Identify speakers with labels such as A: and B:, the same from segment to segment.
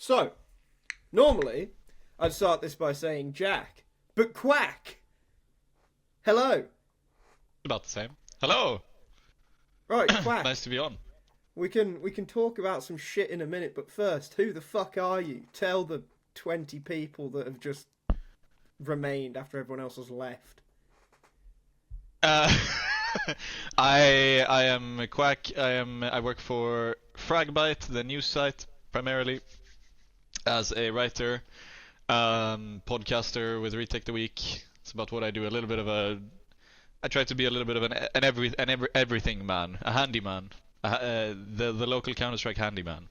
A: So, normally, I'd start this by saying Jack, but Quack! Hello!
B: About the same. Hello!
A: Right, Quack.
B: Nice to be on.
A: We can talk about some shit in a minute, but first, who the fuck are you? Tell the 20 people that have just remained after everyone else has left.
B: I am Quack. I work for Fragbite, the news site, primarily as a writer, podcaster with Retake the Week. It's about what I do. I try to be a little bit of an everything man, a handyman, the local Counter-Strike handyman.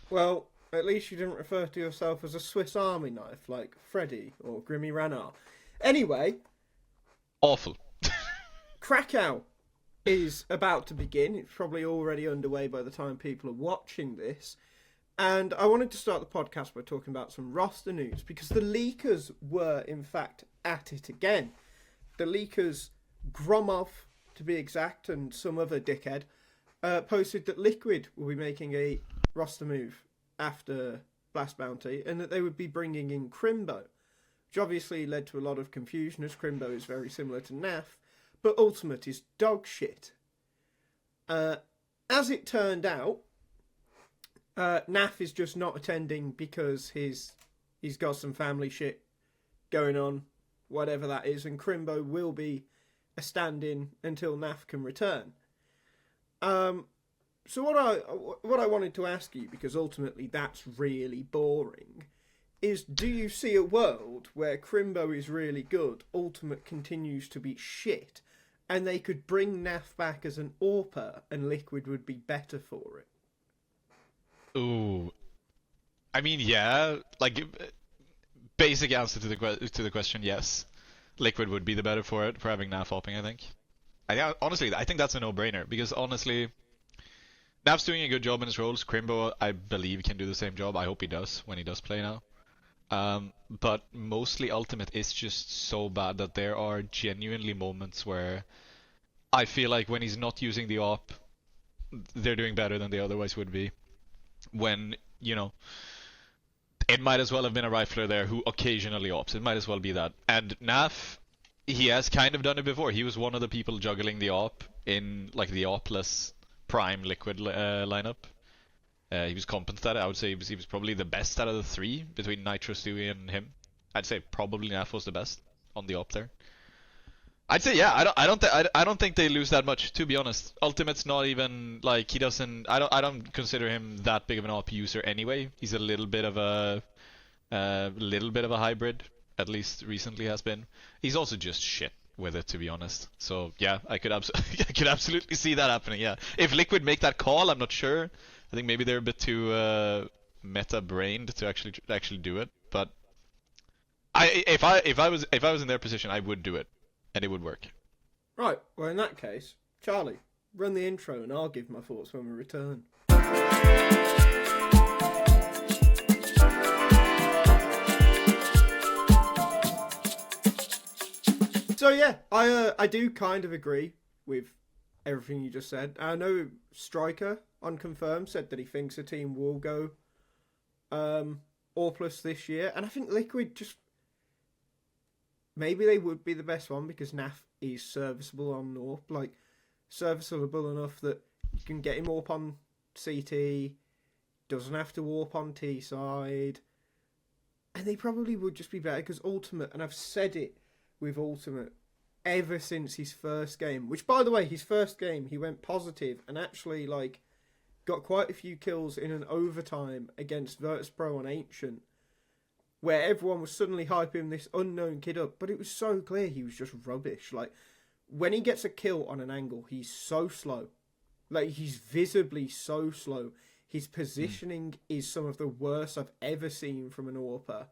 A: Well, at least you didn't refer to yourself as a Swiss Army knife like Freddy or Grimmy Ranar. Anyway,
B: awful.
A: Krakow is about to begin. It's probably already underway by the time people are watching this. And I wanted to start the podcast by talking about some roster news because the leakers were, in fact, at it again. The leakers, Gromov to be exact, and some other dickhead, posted that Liquid will be making a roster move after Blast Bounty and that they would be bringing in Crimbo, which obviously led to a lot of confusion as Crimbo is very similar to NAF, but Ultimate is dog shit. As it turned out, NAF is just not attending because he's got some family shit going on, whatever that is, and Crimbo will be a stand-in until NAF can return. So what I wanted to ask you, because ultimately that's really boring, is do you see a world where Crimbo is really good, Ultimate continues to be shit, and they could bring NAF back as an AWPer and Liquid would be better for it?
B: Ooh, I mean, yeah. Like, basic answer to the question, yes. Liquid would be the better for it for having NAF hopping. I think. Honestly, I think that's a no-brainer because honestly, NAF's doing a good job in his roles. Crimbo, I believe, can do the same job. I hope he does when he does play now. But mostly Ultimate is just so bad that there are genuinely moments where I feel like when he's not using the AWP, they're doing better than they otherwise would be. When, it might as well have been a rifler there who occasionally opts. It might as well be that. And NAF, he has kind of done it before. He was one of the people juggling the AWP in like the AWP-less prime Liquid lineup. He was competent at it. I would say he was probably the best out of the three between Nitro, Stewie, and him. I'd say probably NAF was the best on the AWP there. I'd say yeah. I don't think they lose that much, to be honest. Ultimate's not even like he doesn't. I don't consider him that big of an AWP user anyway. He's a little bit of a hybrid, at least recently has been. He's also just shit with it, to be honest. So yeah, I could absolutely see that happening. Yeah, if Liquid make that call, I'm not sure. I think maybe they're a bit too meta-brained to actually do it. But if I was in their position, I would do it. And it would work.
A: Right, well in that case, Charlie, run the intro and I'll give my thoughts when we return. So yeah, I do kind of agree with everything you just said. I know Striker, unconfirmed, said that he thinks the team will go AWP+ this year. And I think Liquid just... Maybe they would be the best one because NAF is serviceable on AWP. Like, serviceable enough that you can get him AWP on CT, doesn't have to AWP on T side. And they probably would just be better because Ultimate, and I've said it with Ultimate ever since his first game, which by the way, his first game, he went positive and actually, like, got quite a few kills in an overtime against Virtus.pro on Ancient, where everyone was suddenly hyping this unknown kid up, but it was so clear he was just rubbish. Like, when he gets a kill on an angle, he's so slow. Like, he's visibly so slow. His positioning is some of the worst I've ever seen from an AWPer.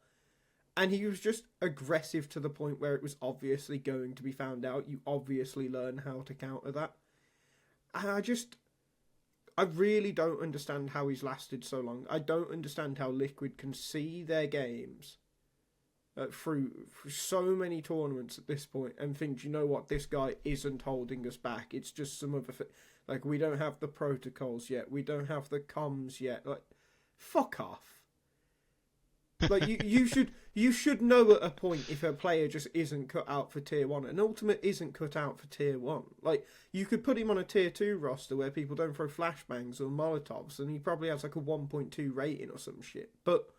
A: And he was just aggressive to the point where it was obviously going to be found out. You obviously learn how to counter that. And I really don't understand how he's lasted so long. I don't understand how Liquid can see their games through so many tournaments at this point and think, you know what, this guy isn't holding us back. It's just some other thing. Like, we don't have the protocols yet. We don't have the comms yet. Like, fuck off. Like you should know at a point if a player just isn't cut out for tier 1. An ultimate isn't cut out for tier 1. Like, you could put him on a tier 2 roster where people don't throw flashbangs or molotovs, and he probably has like a 1.2 rating or some shit. But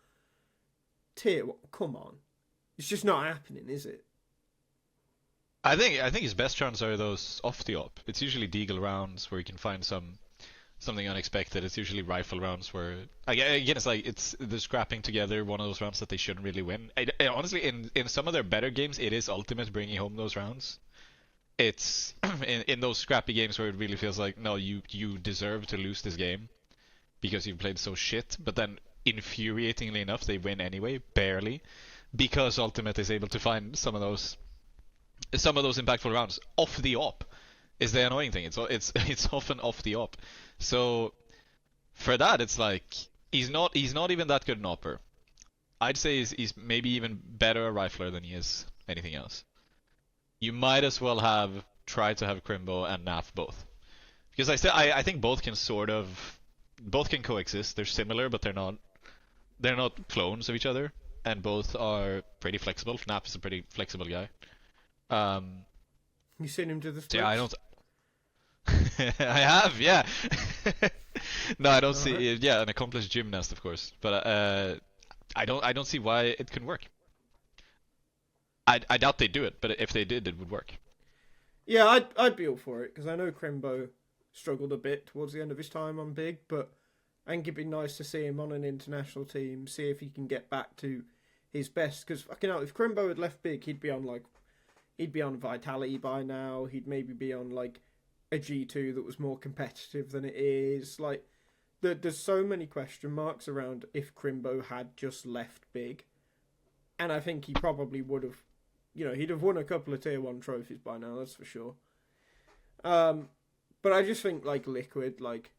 A: tier 1, come on. It's just not happening, is it?
B: I think his best rounds are those off the op. It's usually deagle rounds where you can find something unexpected. It's usually rifle rounds where again it's like they're scrapping together one of those rounds that they shouldn't really win. Honestly, in some of their better games, it is ultimate bringing home those rounds. It's in those scrappy games where it really feels like, no, you deserve to lose this game because you've played so shit. But then, infuriatingly enough, they win anyway, barely, because ultimate is able to find some of those impactful rounds off the op. Is the annoying thing. It's often off the op. So for that, it's like he's not even that good an opper. I'd say he's maybe even better a rifler than he is anything else. You might as well have tried to have Crimbo and Naf both, because I think both can coexist. They're similar, but they're not clones of each other, and both are pretty flexible. Naf is a pretty flexible guy.
A: You seen him do the splits?
B: Yeah, I don't. I have, yeah. No, I don't see. Yeah, an accomplished gymnast, of course, but I don't see why it couldn't work. I doubt they'd do it, but if they did, it would work.
A: Yeah, I'd be all for it, because I know Crimbo struggled a bit towards the end of his time on Big, but I think it'd be nice to see him on an international team, see if he can get back to his best. Because fucking hell, if Crimbo had left Big, he'd be on Vitality by now. He'd maybe be on like a G2 that was more competitive than it is. Like, there's so many question marks around if Crimbo had just left Big, and I think he probably would have. He'd have won a couple of tier 1 trophies by now, that's for sure. But I just think, like, Liquid, like...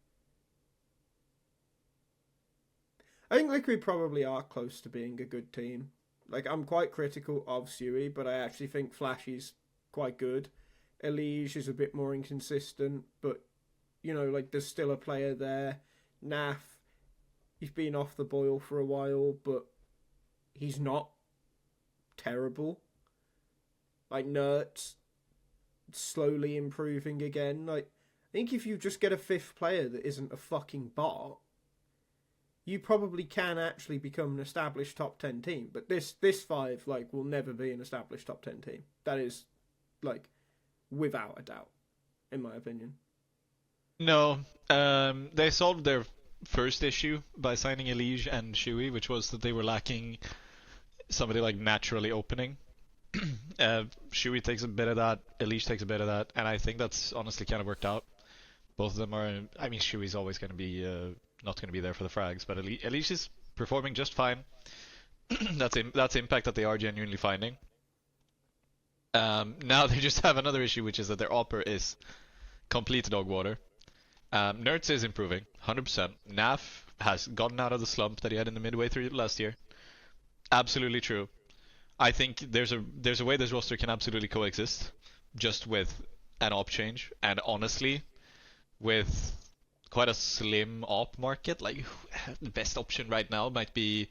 A: I think Liquid probably are close to being a good team. Like, I'm quite critical of Suey, but I actually think Flash is quite good. Elige is a bit more inconsistent, but, like, there's still a player there. Naf, he's been off the boil for a while, but he's not terrible. Like, Nert's slowly improving again. Like, I think if you just get a 5th player that isn't a fucking bot, you probably can actually become an established top 10 team. But this 5, like, will never be an established top 10 team. That is, like, without a doubt, in my opinion.
B: No, they solved their first issue by signing Elige and Shui, which was that they were lacking somebody like naturally opening. Shui takes a bit of that, Elige takes a bit of that, and I think that's honestly kind of worked out. Both of them are. I mean, Shui's always going to be not going to be there for the frags, but Elige is performing just fine. That's impact that they are genuinely finding. Now they just have another issue, which is that their opper is complete dog water. Nerds is improving, 100%. Naf has gotten out of the slump that he had in the midway through last year. Absolutely true. I think there's a way this roster can absolutely coexist, just with an op change, and honestly, with quite a slim op market, like the best option right now might be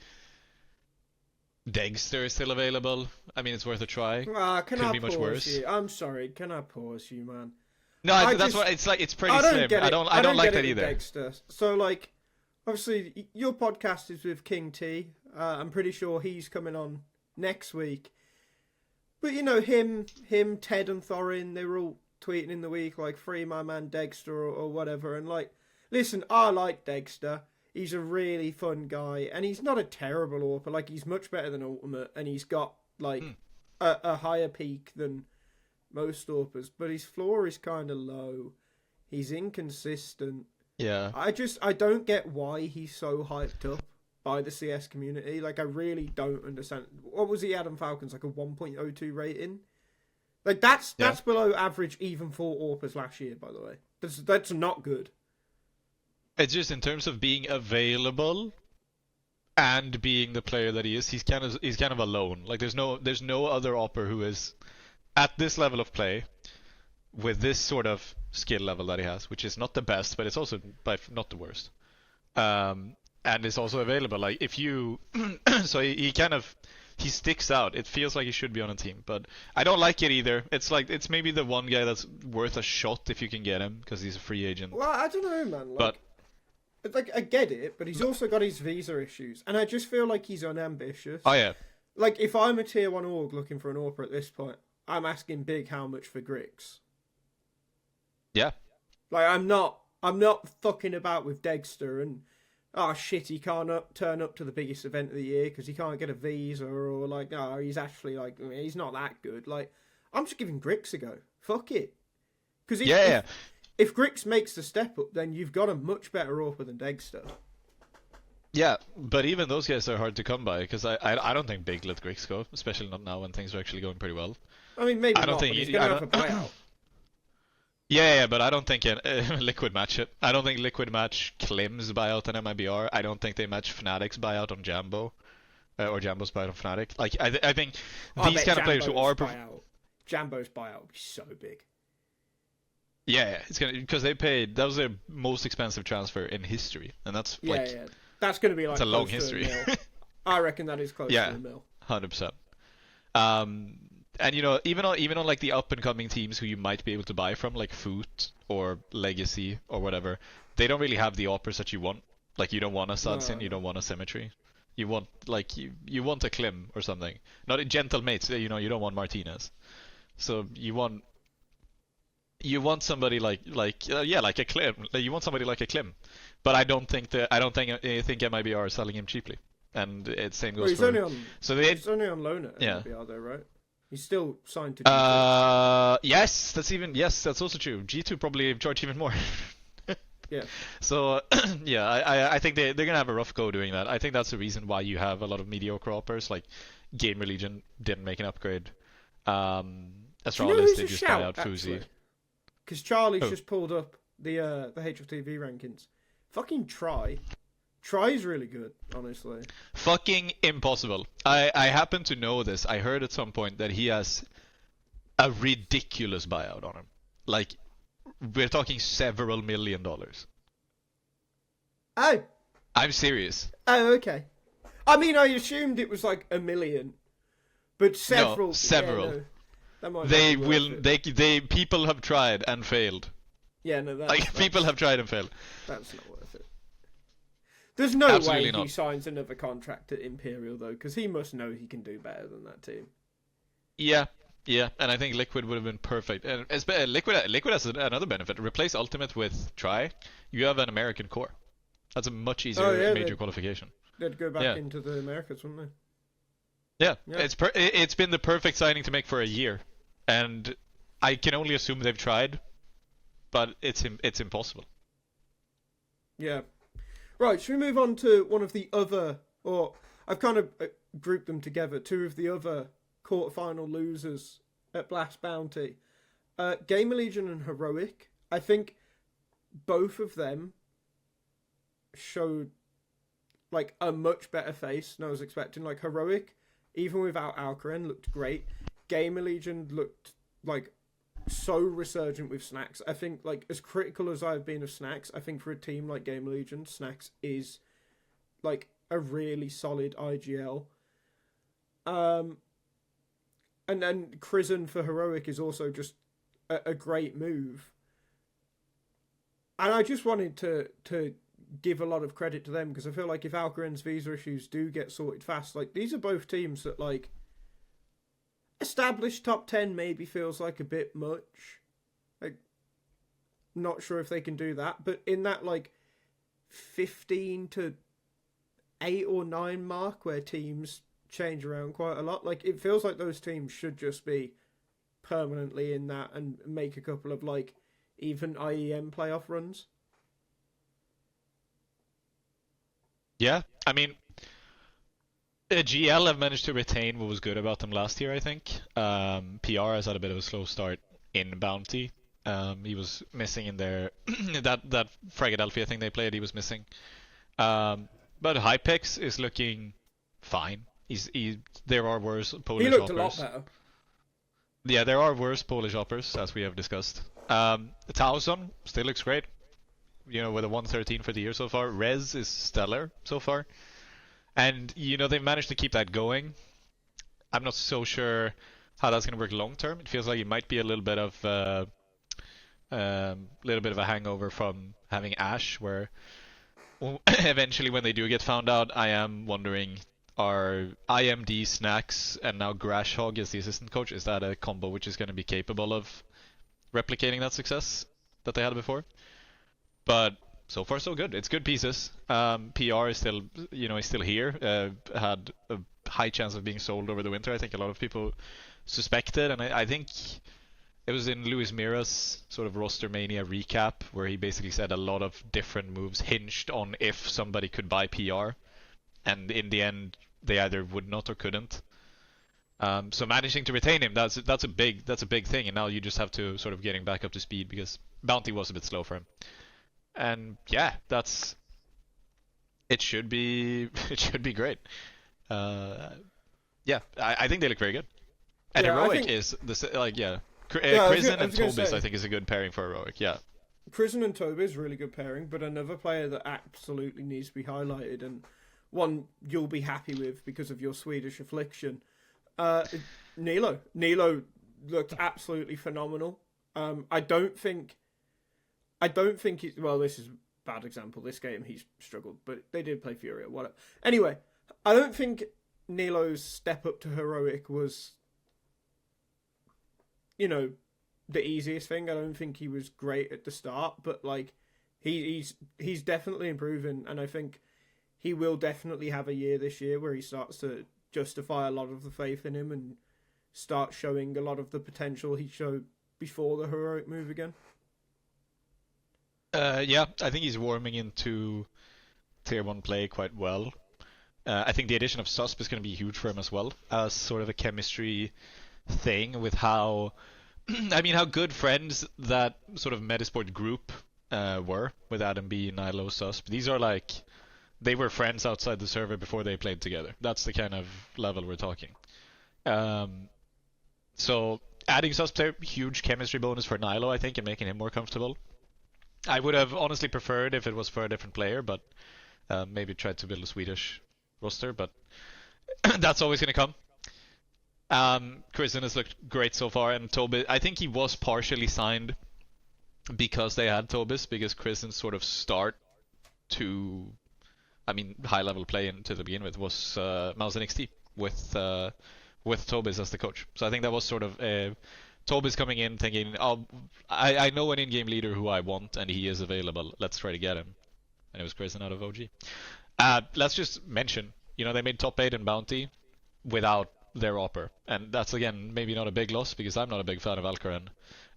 B: Dexter is still available. I mean, it's worth a try.
A: Can I pause you? I'm sorry, can I pause you, man?
B: No, that's what it's like. It's pretty slim. I don't like that either.
A: Dexter. So, like, obviously, your podcast is with King T. I'm pretty sure he's coming on next week. But him, Ted and Thorin, they were all tweeting in the week like, free my man Dexter or whatever. And like, listen, I like Dexter. He's a really fun guy, and he's not a terrible AWPer. Like, he's much better than Ultimate, and he's got like a higher peak than most AWPers. But his floor is kind of low. He's inconsistent.
B: Yeah.
A: I don't get why he's so hyped up by the CS community. Like, I really don't understand. What was he at on Falcons? Like a 1.02 rating? Like, that's below average even for AWPers last year, by the way. That's not good.
B: It's just in terms of being available and being the player that he is, he's kind of alone. Like, there's no other AWPer who is at this level of play with this sort of skill level that he has, which is not the best, but it's also not the worst. and it's also available. Like if you, so he kind of he sticks out. It feels like he should be on a team, but I don't like it either. It's like it's maybe the one guy that's worth a shot if you can get him because he's a free agent.
A: Well, I don't know, man. Like I get it, but he's also got his visa issues, and I just feel like he's unambitious.
B: Oh yeah.
A: Like if I'm a tier 1 org looking for an AWPer at this point, I'm asking big how much for Grix.
B: Yeah.
A: Like I'm not fucking about with Dexter and oh shit, he can't turn up to the biggest event of the year because he can't get a visa, or like oh he's actually like he's not that good. Like I'm just giving Grix a go. Fuck it. Because if Grix makes the step up, then you've got a much better AWPer than Dexter.
B: Yeah, but even those guys are hard to come by because I don't think Big let Grix go, especially not now when things are actually going pretty well.
A: I mean, maybe not, but he's going to have a buyout.
B: Yeah, but I don't think Liquid match it. I don't think Liquid match Klim's buyout on MIBR. I don't think they match Fnatic's buyout on Jambo, or Jambo's buyout on Fnatic. Like I think these kind of players who are
A: Jambo's buyout would be so big.
B: Yeah, it's gonna because they paid. That was their most expensive transfer in history, and that's
A: yeah. That's going to be like
B: it's a long history.
A: I reckon that is close to the mill.
B: 100%. And you know, even on like the up and coming teams who you might be able to buy from, like Foot or Legacy or whatever, they don't really have the offers that you want. Like you don't want a Sadsin, you don't want a Symmetry. You want like you want a Klim or something. Not a Gentle Mates. You know, you don't want Martinez. So you want somebody like a Klim. You want somebody like a Klim. But I don't think MIBR are selling him cheaply, and it same goes for.
A: He's only on loan at MIBR though, right? He's still signed to
B: G2. That's also true. G2 probably charge even more.
A: Yeah.
B: So I think they're gonna have a rough go doing that. I think that's the reason why you have a lot of mediocre uppers. Like GamerLegion didn't make an upgrade. Astralis they just buy out Fuzi.
A: Because Charlie's just pulled up the HLTV rankings. Fucking Try. Try's really good, honestly.
B: Fucking impossible. I happen to know this. I heard at some point that he has a ridiculous buyout on him. Like, we're talking several $1 million.
A: Oh.
B: I'm serious.
A: Oh, okay. I mean, I assumed it was like $1 million, but several.
B: No, several.
A: Yeah, no,
B: they people have tried and failed.
A: Yeah, no,
B: people have tried and failed.
A: That's not worth it. There's no
B: Absolutely
A: way
B: not.
A: He signs another contract at Imperial though, because he must know he can do better than that team.
B: Yeah, and I think Liquid would have been perfect. And Liquid has another benefit. Replace Ultimate with Try. You have an American core. That's a much easier major qualification.
A: They'd go back into the Americas, wouldn't
B: they? Yeah. It's been the perfect signing to make for a year, and I can only assume they've tried, but it's impossible.
A: Yeah. Right, should we move on to one of the other, or I've kind of grouped them together, two of the other quarterfinal losers at Blast Bounty. GamerLegion and Heroic. I think both of them showed like a much better face than I was expecting. Like Heroic, even without Alcaran, looked great. GamerLegion looked like so resurgent with Snacks. I think like as critical as I've been of Snacks, I think for a team like GamerLegion, Snacks is like a really solid IGL. And then Crizzen for Heroic is also just a great move. And I just wanted to give a lot of credit to them because I feel like if Alcaran's visa issues do get sorted fast, like these are both teams that like established top 10 maybe feels like a bit much. Like, not sure if they can do that, but in that like 15 to 8 or 9 mark where teams change around quite a lot, like it feels like those teams should just be permanently in that and make a couple of like even IEM playoff runs.
B: Yeah, I mean, GL have managed to retain what was good about them last year, I think. PR has had a bit of a slow start in Bounty. He was missing in their that Philadelphia thing they played. He was missing. But Hypex is looking fine. There are worse Polish
A: He looked
B: hoppers.
A: a lot better.
B: Yeah, there are worse Polish hoppers, as we have discussed. Towson still looks great. with a 113 for the year so far. Rez is stellar so far, and they've managed to keep that going. I'm not so sure how that's going to work long term. It feels like it might be a little bit of a hangover from having Ash, where eventually when they do get found out, I am wondering, are IMD Snacks and now Grashhog as the assistant coach, is that a combo which is going to be capable of replicating that success that they had before? But so far so good. It's good pieces. PR is still, is still here. Had a high chance of being sold over the winter. I think a lot of people suspected, and I think it was in Luis Mira's sort of roster mania recap where he basically said a lot of different moves hinged on if somebody could buy PR, and in the end they either would not or couldn't. So managing to retain him, that's a big thing, and now you just have to sort of getting back up to speed because Bounty was a bit slow for him. And yeah, it should be great. Yeah, I think they look very good. And Heroic is Krisen and Tobis, I think, is a good pairing for Heroic. Yeah,
A: Krisen and Tobis is a really good pairing, but another player that absolutely needs to be highlighted, and one you'll be happy with because of your Swedish affliction, Nilo. Nilo looked absolutely phenomenal. I don't think it. Well, this is a bad example. This game he's struggled, but they did play Fury or whatever. Anyway, I don't think Nilo's step up to Heroic was, the easiest thing. I don't think he was great at the start, but like he's definitely improving, and I think he will definitely have a year this year where he starts to justify a lot of the faith in him and start showing a lot of the potential he showed before the Heroic move again.
B: Yeah, I think he's warming into Tier 1 play quite well. I think the addition of Susp is going to be huge for him as well, as sort of a chemistry thing with how good friends that sort of Metasport group were with Adam B, Nilo, Susp. These are they were friends outside the server before they played together. That's the kind of level we're talking. So adding Susp there, huge chemistry bonus for Nilo, I think, and making him more comfortable. I would have honestly preferred if it was for a different player, but maybe tried to build a Swedish roster, but that's always going to come. Krisen has looked great so far, and Tobis, I think he was partially signed because they had Tobis, because Krisen's sort of start to, high level play to begin with was Mouse NXT with Tobis as the coach. So I think that was sort of Tobis coming in thinking, I know an in-game leader who I want, and he is available. Let's try to get him. And it was Krisen out of OG. Let's just mention, they made top 8 in Bounty without their Opper. And that's, again, maybe not a big loss, because I'm not a big fan of Alcaran.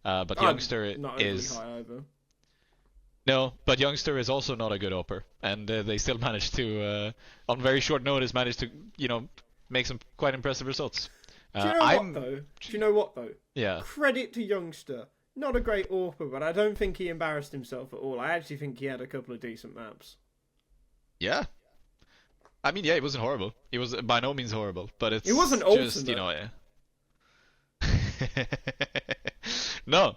B: But Youngster
A: not
B: is...
A: high either.
B: No, but Youngster is also not a good Opper. And they still managed to, on very short notice, make some quite impressive results.
A: Do you know what though?
B: Yeah.
A: Credit to Youngster. Not a great Orper, but I don't think he embarrassed himself at all. I actually think he had a couple of decent maps.
B: Yeah. It wasn't horrible. It was by no means horrible, but it
A: wasn't
B: just,
A: awesome,
B: No.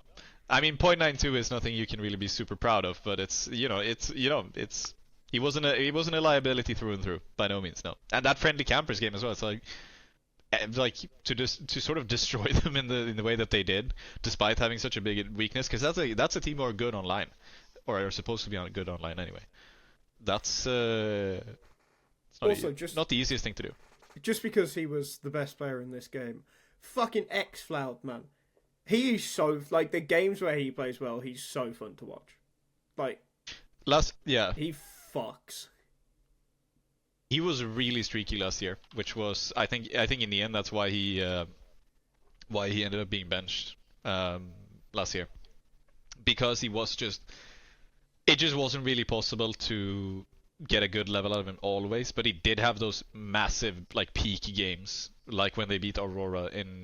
B: 0.92 is nothing you can really be super proud of, but he wasn't a liability through and through, by no means, no. And that friendly campers game as well, it's to sort of destroy them in the way that they did, despite having such a big weakness, because that's a team who are good online, or are supposed to be good online anyway. That's not the easiest thing to do.
A: Just because he was the best player in this game, fucking X-Floud, man. He is so the games where he plays well, he's so fun to watch. He fucks.
B: He was really streaky last year, which was I think in the end that's why he ended up being benched last year, because he was it just wasn't really possible to get a good level out of him always. But he did have those massive peak games, like when they beat Aurora in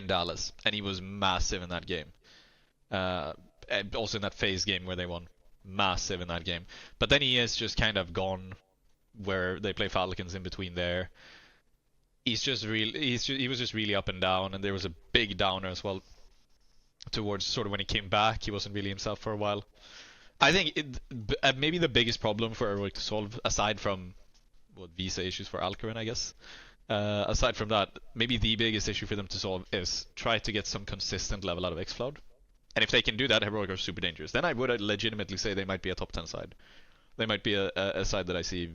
B: Dallas, and he was massive in that game. And also in that phase game where they won, massive in that game. But then he is just kind of gone, where they play Falcons in between there. He was just really up and down, and there was a big downer as well towards sort of when he came back. He wasn't really himself for a while. I think maybe the biggest problem for Heroic to solve, aside from what visa issues for Alcarin, I guess. Aside from that, maybe the biggest issue for them to solve is try to get some consistent level out of Xcloud. And if they can do that, Heroic are super dangerous. Then I would legitimately say they might be a top 10 side. They might be a side that I see,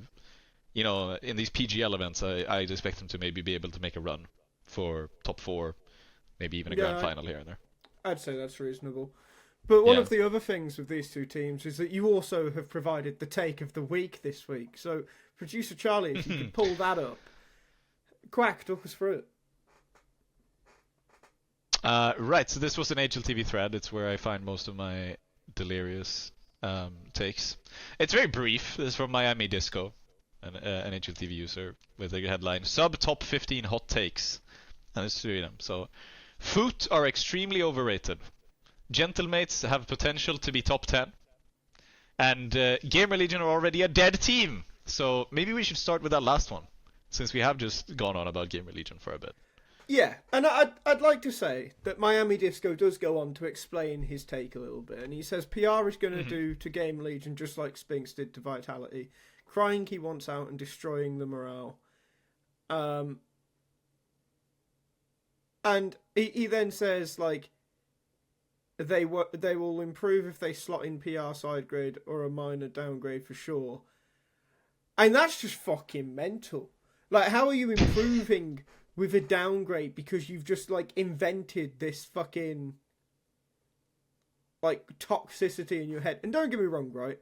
B: you know, in these PGL events, I'd expect them to maybe be able to make a run for top 4, maybe even a grand final here and there.
A: I'd say that's reasonable. But one of the other things with these two teams is that you also have provided the take of the week this week. So, Producer Charlie, if you could pull that up. Quack, talk us through it.
B: Right, so this was an HLTV thread. It's where I find most of my delirious takes. It's very brief. This is from Miami Disco, an HLTV user, with the headline, Sub Top 15 Hot Takes. And there's 3 of them. So, Foot are extremely overrated. Gentlemates have potential to be top 10. And GamerLegion are already a dead team. So maybe we should start with that last one, since we have just gone on about GamerLegion for a bit.
A: Yeah, and I'd like to say that Miami Disco does go on to explain his take a little bit. And he says PR is going to do to GamerLegion just like Spinks did to Vitality. Crying he wants out and destroying the morale. And he then says, like, they will improve if they slot in PR side grade or a minor downgrade for sure. And that's just fucking mental. Like, how are you improving with a downgrade because you've just, like, invented this fucking, like, toxicity in your head? And don't get me wrong, right?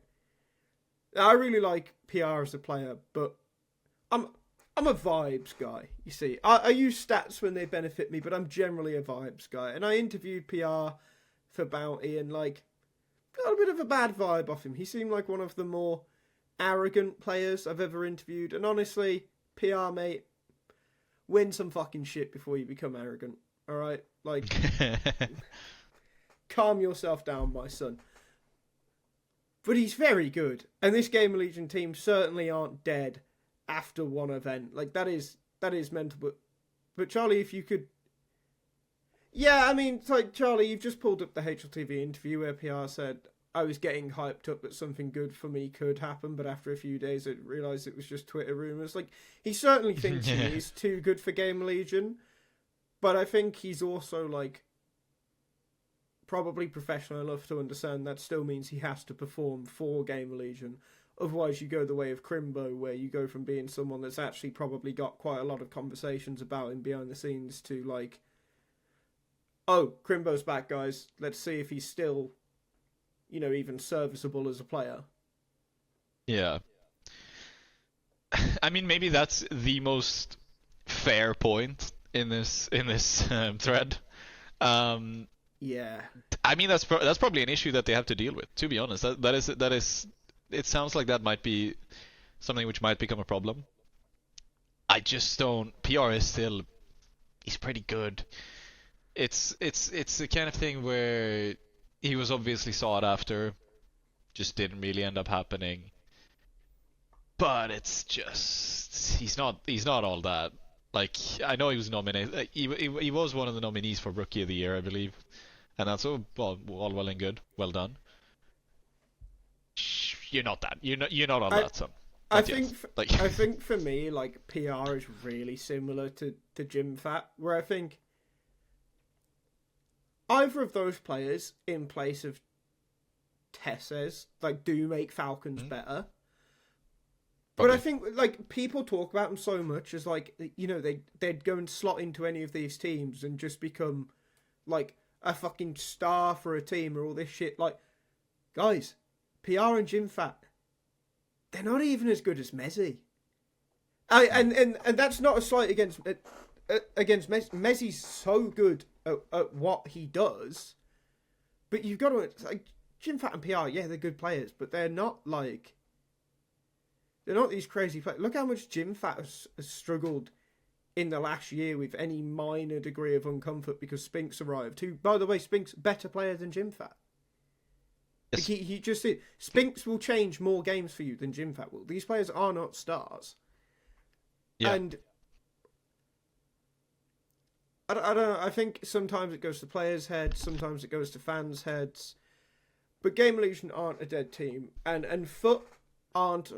A: I really like PR as a player, but I'm a vibes guy, you see. I use stats when they benefit me, but I'm generally a vibes guy. And I interviewed PR for Bounty and, like, got a bit of a bad vibe off him. He seemed like one of the more arrogant players I've ever interviewed. And honestly, PR, mate, win some fucking shit before you become arrogant. Alright? Like, calm yourself down, my son. But he's very good. And this GamerLegion team certainly aren't dead after one event. Like, that is mental. But Charlie, if you could... Yeah, I mean, it's like, Charlie, you've just pulled up the HLTV interview where PR said, I was getting hyped up that something good for me could happen, but after a few days I realised it was just Twitter rumours. Like, he certainly thinks he is too good for GamerLegion, but I think he's also, like, probably professional enough to understand that still means he has to perform for GamerLegion. Otherwise you go the way of Crimbo, where you go from being someone that's actually probably got quite a lot of conversations about him behind the scenes to, like, oh, Crimbo's back, guys. Let's see if he's still, you know, even serviceable as a player.
B: Yeah. I mean, maybe that's the most fair point in this thread.
A: Yeah.
B: I mean, that's probably an issue that they have to deal with. To be honest, that is. It sounds like that might be something which might become a problem. I just don't. PR is still. He's pretty good. It's the kind of thing where he was obviously sought after, just didn't really end up happening. But it's just he's not all that. Like, I know he was nominated. Like, he was one of the nominees for Rookie of the Year, I believe, and that's all well and good. Well done. You're not that. You're not on that, son.
A: I think for me, like, PR is really similar to GymFat, where I think either of those players in place of Tesses, like, do make Falcons better. Probably. But I think, like, people talk about them so much as, like, you know, they'd go and slot into any of these teams and just become, like, a fucking star for a team or all this shit. Like, guys, PR and GymFat, they're not even as good as Mezzi. And that's not a slight against Mezzi. Mezzi's so good at what he does, but you've got to, like, GymFat and PR, yeah, they're good players, but they're not these crazy players. Look how much GymFat has struggled in the last year with any minor degree of uncomfort because Spinks arrived. Who, by the way, Spinks, better player than GymFat. Yes. Like, he just did. Spinks will change more games for you than GymFat will. These players are not stars. Yeah. And I don't know. I think sometimes it goes to players' heads, sometimes it goes to fans' heads. But GamerLegion aren't a dead team, and Foot aren't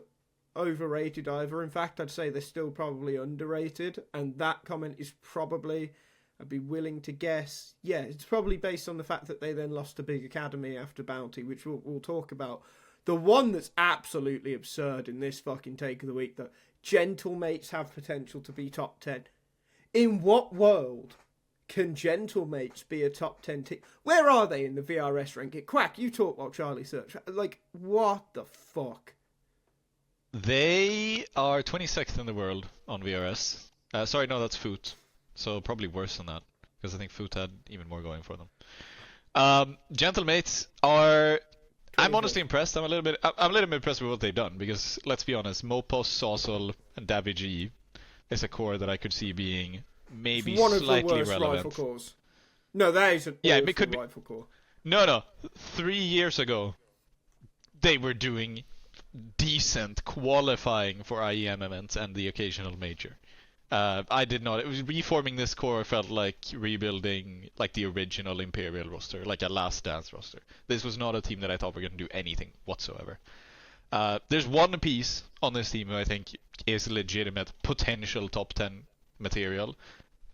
A: overrated either. In fact, I'd say they're still probably underrated, and that comment is probably, I'd be willing to guess, yeah, it's probably based on the fact that they then lost a big academy after Bounty, which we'll talk about. The one that's absolutely absurd in this fucking take of the week, that Gentlemates have potential to be top 10. In what world can Gentlemates be a top 10 team? Where are they in the VRS ranking? Quack, you talk while Charlie search. Like, what the fuck?
B: They are 26th in the world on VRS. Sorry, no, that's Foot. So probably worse than that, because I think Foot had even more going for them. Gentlemates are... I'm honestly impressed. I'm a little bit impressed with what they've done, because let's be honest, Mopos, Sawsol, and Davi G is a core that I could see being maybe
A: one of
B: slightly
A: the worst
B: relevant.
A: Rifle cores. No, that is an
B: it could be
A: rifle core.
B: No. 3 years ago, they were doing decent qualifying for IEM events and the occasional major. I did not. It was reforming this core felt like rebuilding like the original Imperial roster, like a Last Dance roster. This was not a team that I thought were going to do anything whatsoever. There's one piece on this team who I think is legitimate potential top 10 material,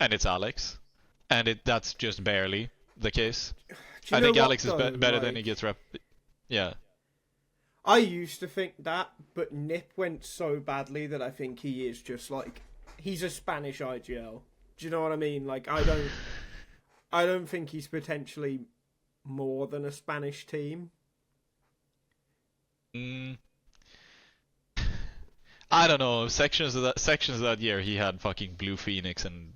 B: and it's Alex. And that's just barely the case. I think Alex is better than he gets rep. Yeah.
A: I used to think that, but Nip went so badly that I think he is just like, he's a Spanish IGL. Do you know what I mean? Like, I don't think he's potentially more than a Spanish team.
B: I don't know. Sections of that year, he had fucking Blue Phoenix and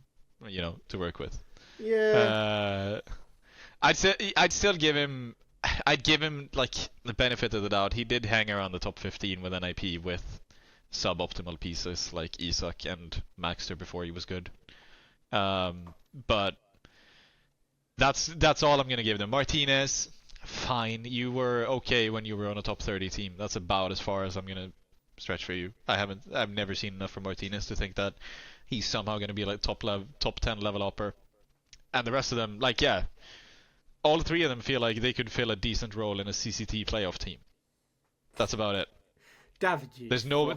B: to work with.
A: Yeah.
B: I'd still give him. I'd give him like the benefit of the doubt. He did hang around the top 15 with NIP with suboptimal pieces like Isak and Maxter before he was good. But that's all I'm gonna give them. Martinez, fine. You were okay when you were on a top 30 team. That's about as far as I'm gonna stretch for you. I've never seen enough from Martinez to think that he's somehow gonna be like top 10 level upper. And the rest of them, like, yeah, all three of them feel like they could fill a decent role in a CCT playoff team. That's about it.
A: David,
B: there's no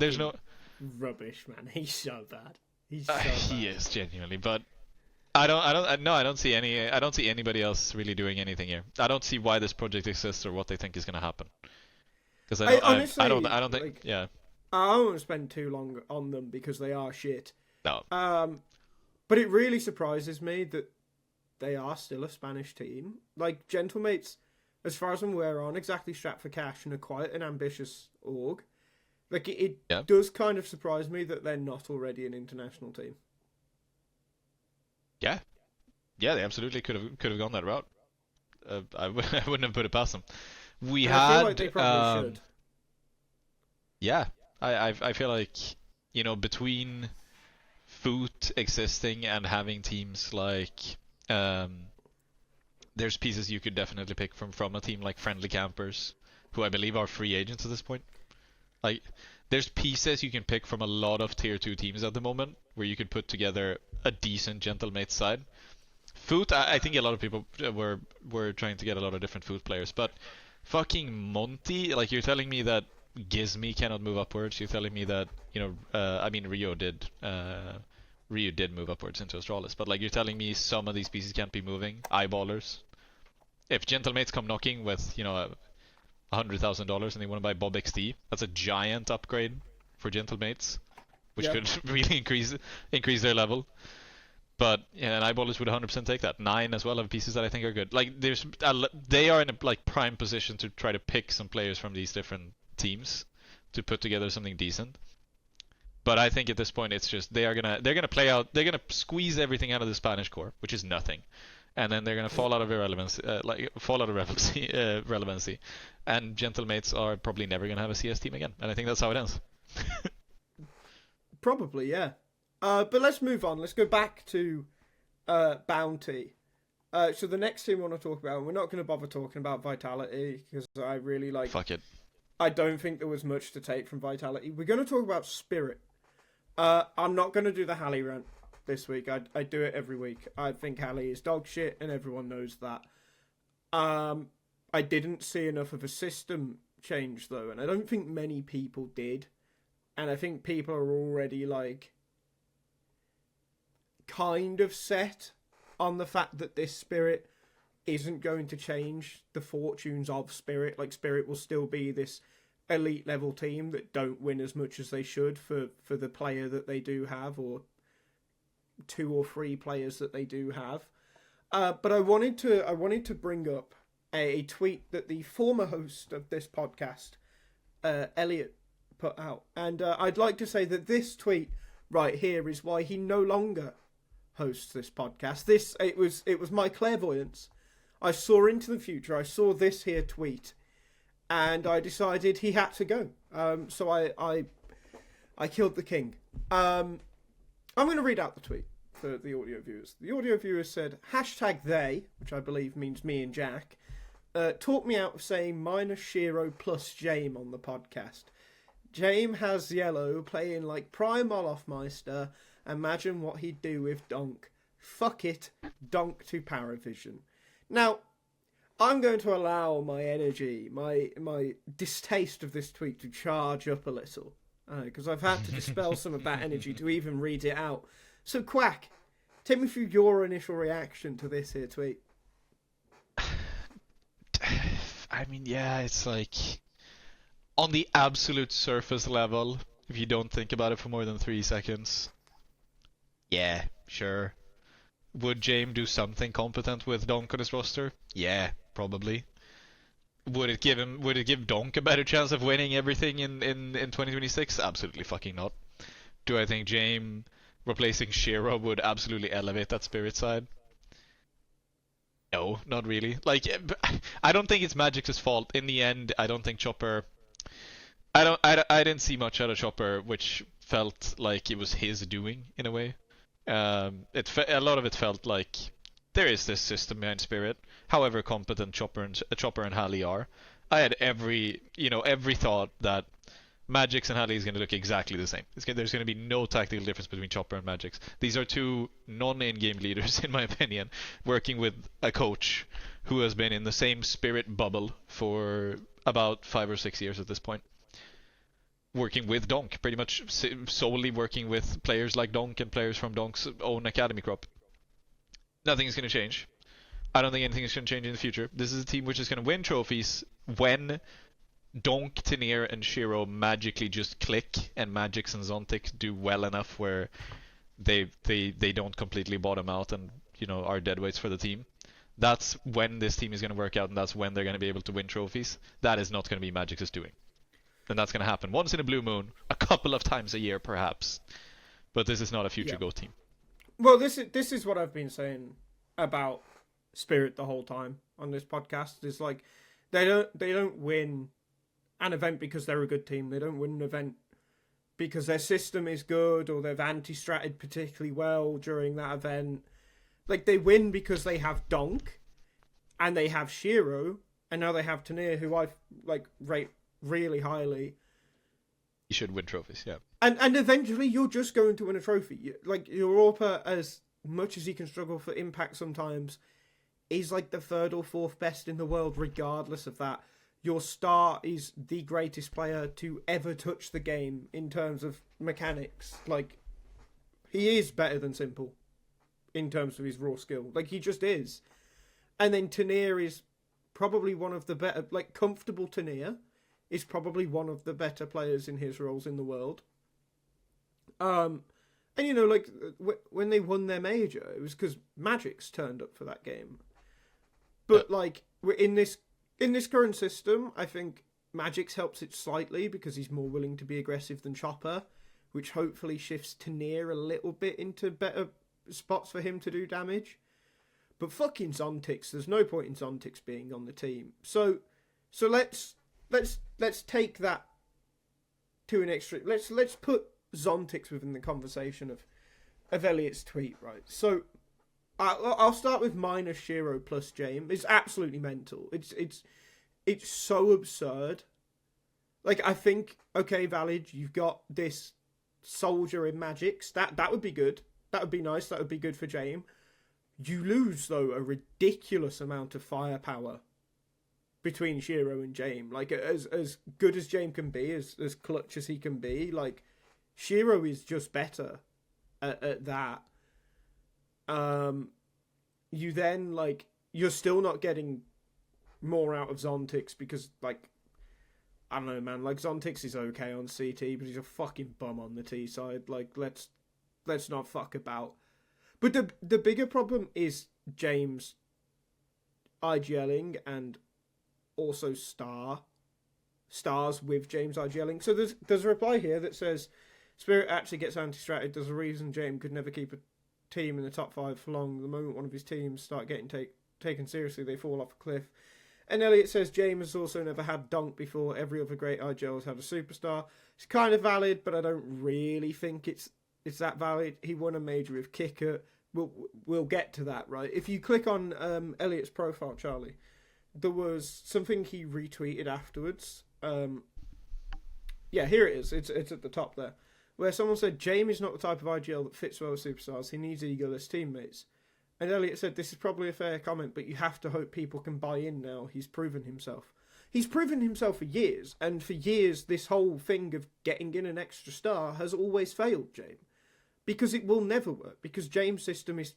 A: rubbish, man. He's so bad. He's so bad.
B: He is genuinely, but I don't see anybody else really doing anything here. I don't see why this project exists or what they think is going to happen. Because I don't think, like, yeah.
A: I won't spend too long on them because they are shit.
B: No.
A: But it really surprises me that they are still a Spanish team. Like, Gentlemates, as far as I'm aware, aren't exactly strapped for cash and are quite an ambitious org. Like, it does kind of surprise me that they're not already an international team.
B: Yeah, they absolutely could have gone that route. I wouldn't have put it past them. I feel like they probably should. Yeah, I feel like, between Foot existing and having teams like there's pieces you could definitely pick from a team like Friendly Campers, who I believe are free agents at this point. Like, there's pieces you can pick from a lot of tier 2 teams at the moment where you could put together a decent Gentlemates side. Foot, I think a lot of people were trying to get a lot of different Foot players, but fucking Monty, like, you're telling me that Gizmy cannot move upwards. You're telling me that, Rio did move upwards into Astralis, but like, you're telling me some of these pieces can't be moving. Eyeballers. If Gentlemates come knocking with, $100,000 and they want to buy Bob XT, that's a giant upgrade for Gentlemates, which could really increase their level. But yeah, and Eyeballers would 100% take that. 9 as well have pieces that I think are good. Like, they are in a like prime position to try to pick some players from these different teams to put together something decent. But I think at this point it's just they're gonna play out. They're gonna squeeze everything out of the Spanish core, which is nothing, and then they're gonna fall out of irrelevance, relevancy. And Gentlemates are probably never gonna have a CS team again, and I think that's how it ends.
A: Probably, yeah. But let's move on. Let's go back to Bounty. So the next team I want to talk about, we're not going to bother talking about Vitality because I really like.
B: Fuck it.
A: I don't think there was much to take from Vitality. We're going to talk about Spirit. I'm not going to do the Hallie rant this week. I do it every week. I think Hallie is dog shit, and everyone knows that. I didn't see enough of a system change though, and I don't think many people did. And I think people are already like kind of set on the fact that this Spirit isn't going to change the fortunes of Spirit. Like, Spirit will still be this elite level team that don't win as much as they should for the player that they do have, or 2 or 3 players that they do have. But I wanted to bring up a tweet that the former host of this podcast, Elliot, put out, and I'd like to say that this tweet right here is why he no longer hosts this podcast. It was my clairvoyance. I saw into the future. I saw this here tweet, and I decided he had to go. So I killed the king. I'm going to read out the tweet for the audio viewers. The audio viewers said, #they, which I believe means me and Jack, talked me out of saying minus Shiro plus Jame on the podcast. Jame has yellow playing like Prime Olofmeister. Imagine what he'd do with Donk. Fuck it, Donk to PARIVISION. Now, I'm going to allow my energy, my distaste of this tweet to charge up a little, because I've had to dispel some of that energy to even read it out. So, Quack, take me through your initial reaction to this here tweet.
B: I mean, yeah, it's like, on the absolute surface level, if you don't think about it for more than 3 seconds, yeah, sure. Would Jame do something competent with Donk on his roster? Yeah, probably. Would it give Donk a better chance of winning everything in 2026? Absolutely fucking not. Do I think Jame replacing Shiro would absolutely elevate that Spirit side? No, not really. Like, I don't think it's Magic's fault. In the end, I don't think Chopper... I didn't see much out of Chopper, which felt like it was his doing, in a way. A lot of it felt like there is this system behind Spirit, however competent Chopper and Halley are. I had every thought that Magix and Halley is going to look exactly the same. There's going to be no tactical difference between Chopper and Magix. These are 2 non-in-game leaders, in my opinion, working with a coach who has been in the same Spirit bubble for about 5 or 6 years at this point. Working with Donk, pretty much solely working with players like Donk and players from Donk's own academy crop. Nothing is going to change. I don't think anything is going to change in the future. This is a team which is going to win trophies when Donk, Tenier, and Shiro magically just click, and Magix and Zontic do well enough where they don't completely bottom out and are deadweights for the team. That's when this team is going to work out, and that's when they're going to be able to win trophies. That is not going to be Magix's doing. And that's going to happen once in a blue moon, a couple of times a year perhaps. But this is not a future Go team.
A: Well, this is what I've been saying about Spirit the whole time on this podcast. Is like they don't win an event because they're a good team. They don't win an event because their system is good or they've anti-stratted particularly well during that event. Like, they win because they have Donk and they have Shiro and now they have Tenier, who I rate really highly.
B: You should win trophies, yeah.
A: And eventually you're just going to win a trophy. Like, Europa, as much as he can struggle for impact sometimes, is like the 3rd or 4th best in the world regardless of that. Your star is the greatest player to ever touch the game in terms of mechanics. Like, he is better than Simple in terms of his raw skill. Like, he just is. And then Tenier is probably one of the better, like, comfortable Tenier is probably one of the better players in his roles in the world. And like, when they won their major, it was because Magix turned up for that game. But like, in this current system, I think Magix helps it slightly because he's more willing to be aggressive than Chopper, which hopefully shifts Tenier a little bit into better spots for him to do damage. But fucking Zontix, there's no point in Zontix being on the team. So let's take that to an extra. Let's put Zontix within the conversation of Elliot's tweet, right? So I'll start with minus Shiro plus Jame. It's absolutely mental. It's so absurd. Like, I think, okay, Valid, you've got this soldier in Magix. That would be good. That would be nice. That would be good for Jame. You lose, though, a ridiculous amount of firepower between Shiro and Jame. Like, as good as Jame can be, as clutch as he can be, like, Shiro is just better at that. You then, like, you're still not getting more out of Zontix because, like, I don't know, man. Like, Zontix is okay on CT, but he's a fucking bum on the T side. Like, let's not fuck about. But the bigger problem is James IGLing and also stars with James IGLing. So there's a reply here that says Spirit actually gets anti-stratted. There's a reason James could never keep a team in the top 5 for long. The moment one of his teams start getting taken seriously, they fall off a cliff. And Elliot says James has also never had Dunk before. Every other great IGL has had a superstar. It's kind of valid, but I don't really think it's that valid. He won a major with Kicker. We'll get to that, right? If you click on Elliot's profile, Charlie, there was something he retweeted afterwards. Yeah, here it is. It's at the top there, where someone said James is not the type of IGL that fits well with superstars. He needs egoless teammates. And Elliot said, this is probably a fair comment, but you have to hope people can buy in now. He's proven himself. He's proven himself for years, and for years this whole thing of getting in an extra star has always failed, James. Because it will never work, because James' system is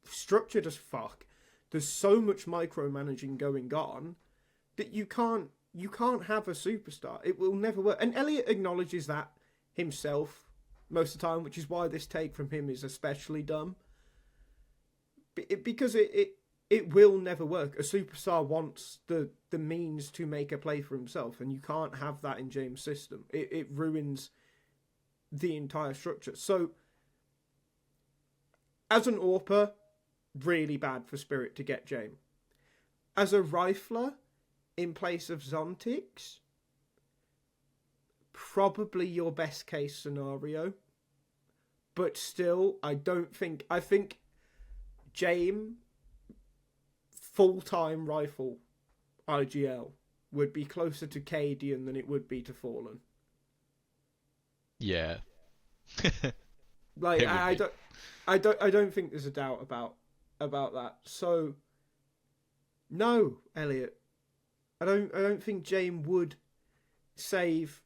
A: structured as fuck. There's so much micromanaging going on that you can't have a superstar. It will never work. And Elliot acknowledges that himself most of the time, which is why this take from him is especially dumb. Because it will never work. A superstar wants the means to make a play for himself, and you can't have that in James' system. It ruins the entire structure. So, as an AWPer, really bad for Spirit to get Jame. As a rifler, in place of Zontix, probably your best case scenario. But still, I think Jame, full-time rifle IGL, would be closer to Cadian than it would be to Fallen.
B: Yeah.
A: Like, I don't think there's a doubt about that. So, no, Elliot, I don't think Jame would save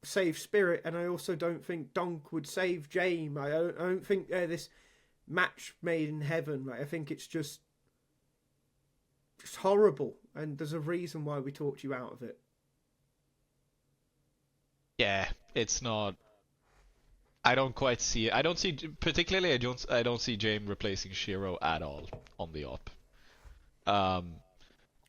A: Spirit, and I also don't think Donk would save Jame. I don't think this match made in heaven. Like, I think it's just horrible, and there's a reason why we talked you out of it.
B: Yeah, it's not. I don't quite see it. I don't see Jame replacing Shiro at all on the op.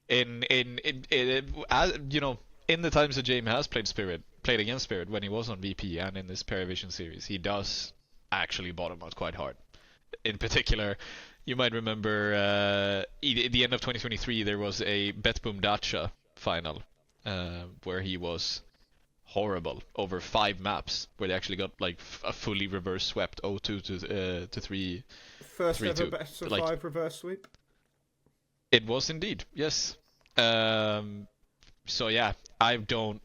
B: In you know, in the times that Jame has played against Spirit when he was on VP and in this PARIVISION series, he does actually bottom out quite hard. In particular, you might remember at the end of 2023 there was a Betboom Dacha final where he was horrible over 5 maps, where they actually got like a fully reverse swept 0-2 to 3.
A: First
B: 3-2.
A: ever best of 5 reverse sweep.
B: It was indeed, yes. So yeah, I don't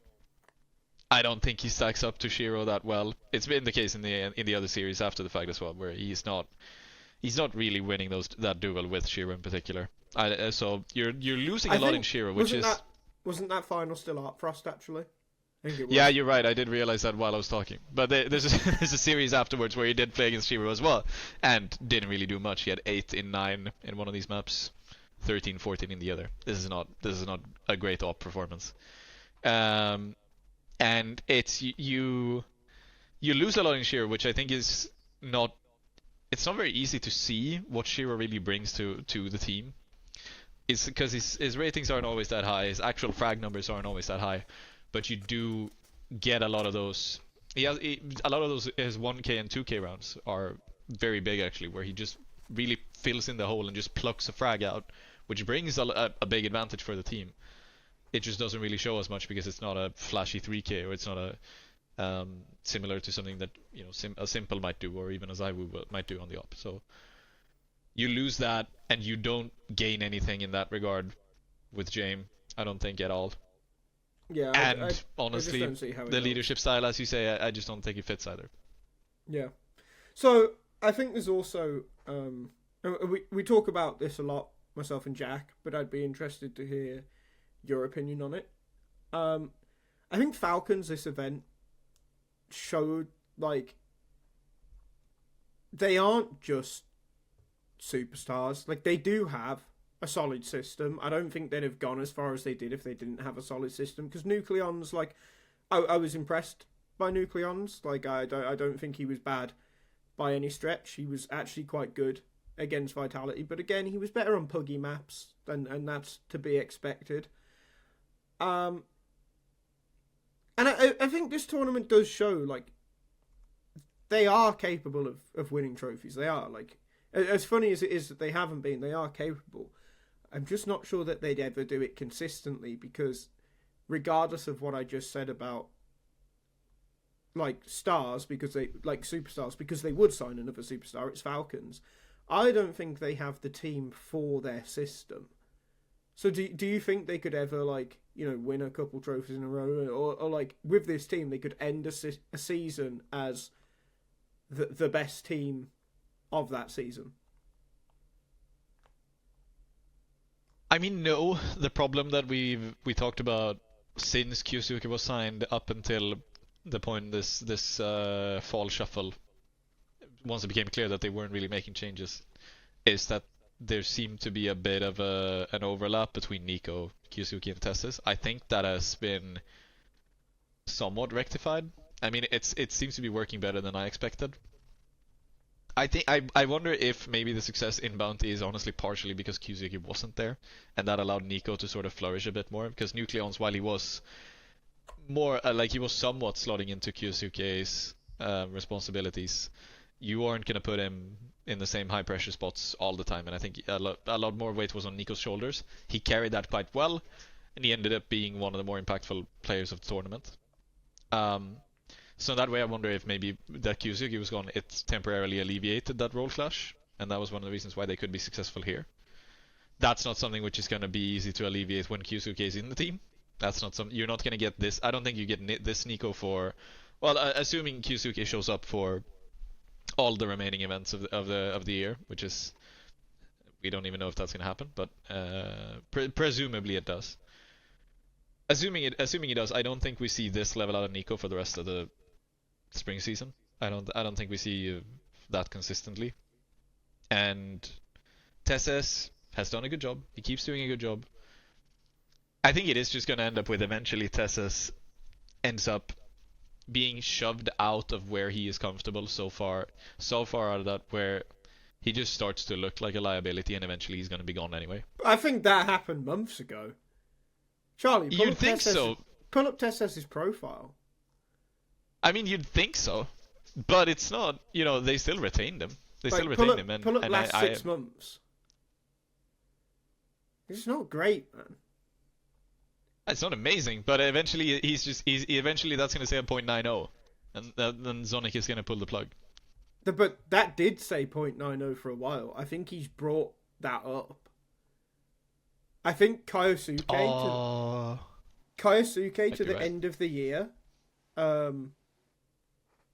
B: think he stacks up to Shiro that well. It's been the case in the other series after the fact as well, where he's not really winning that duel with Shiro in particular. So you're losing a lot in Shiro, which
A: wasn't that final still Art Frost actually? I think it was.
B: Yeah, you're right. I did realize that while I was talking. But there's a series afterwards where he did play against Shiro as well, and didn't really do much. He had 8 in 9 in one of these maps, 13, 14 in the other. This is not a great op performance. And it's you lose a lot in Shiro, which I think is not. It's not very easy to see what Shiro really brings to the team. It's because his ratings aren't always that high. His actual frag numbers aren't always that high. But you do get a lot of those. A lot of those his 1K and 2K rounds are very big actually, where he just really fills in the hole and just plucks a frag out, which brings a big advantage for the team. It just doesn't really show as much because it's not a flashy 3K, or it's not a similar to something that a Simple might do, or even a Zaiwu might do on the op. So you lose that, and you don't gain anything in that regard with Jame, I don't think at all.
A: Yeah,
B: and honestly, the
A: goes.
B: leadership style, as you say, I just don't think it fits either.
A: Yeah. So I think there's also we talk about this a lot myself and Jack, but I'd be interested to hear your opinion on it. I think Falcons this event showed like they aren't just superstars. Like they do have a solid system. I don't think they'd have gone as far as they did if they didn't have a solid system. Because Nucleon's like, I was impressed by Nucleon's. Like I don't think he was bad by any stretch. He was actually quite good against Vitality. But again, he was better on puggy maps, and that's to be expected. And I think this tournament does show like they are capable of winning trophies. They are like, as funny as it is that they haven't been, they are capable. I'm just not sure that they'd ever do it consistently, because regardless of what I just said about like stars, because they like superstars, because they would sign another superstar, it's Falcons. I don't think they have the team for their system. So do you think they could ever like, you know, win a couple trophies in a row, or like with this team they could end a season as the best team of that season?
B: I mean, no. The problem that we talked about since Kyusuke was signed up until the point this fall shuffle, once it became clear that they weren't really making changes, is that there seemed to be a bit of an overlap between NiKo, Kyusuke, and Tessis. I think that has been somewhat rectified. I mean, it seems to be working better than I expected. I wonder if maybe the success in Bounty is honestly partially because Kyusuke wasn't there, and that allowed NiKo to sort of flourish a bit more. Because Nucleons, while he was more like he was somewhat slotting into Kyusuke's responsibilities, you aren't gonna put him in the same high pressure spots all the time. And I think a lot more weight was on NiKo's shoulders. He carried that quite well, and he ended up being one of the more impactful players of the tournament. So that way I wonder if maybe that Kyusuke was gone, it temporarily alleviated that role clash, and that was one of the reasons why they could be successful here. That's not something which is going to be easy to alleviate when Kyusuke is in the team. That's not some. You're not going to get this. I don't think you get this NiKo for, well, assuming Kyusuke shows up for all the remaining events of the year, which is, we don't even know if that's going to happen, but presumably it does. Assuming it does, I don't think we see this level out of NiKo for the rest of the spring season. I don't think we see that consistently. And Tesses has done a good job. He keeps doing a good job. I think it is just going to end up with eventually Tesses ends up being shoved out of where he is comfortable so far out of that, where he just starts to look like a liability, and eventually he's going to be gone anyway.
A: I think that happened months ago. Charlie,
B: you'd think so.
A: Pull up Tesses' profile.
B: I mean, you'd think so, but it's not. You know, they still retained him. They still retained him. And
A: pull up last 6 months. It's not great, man.
B: It's not amazing, but eventually eventually that's going to say a 0.90, and then Zonic is going to pull the plug.
A: But that did say 0.90 for a while. I think he's brought that up. I think Kaiosuke to the end of the year.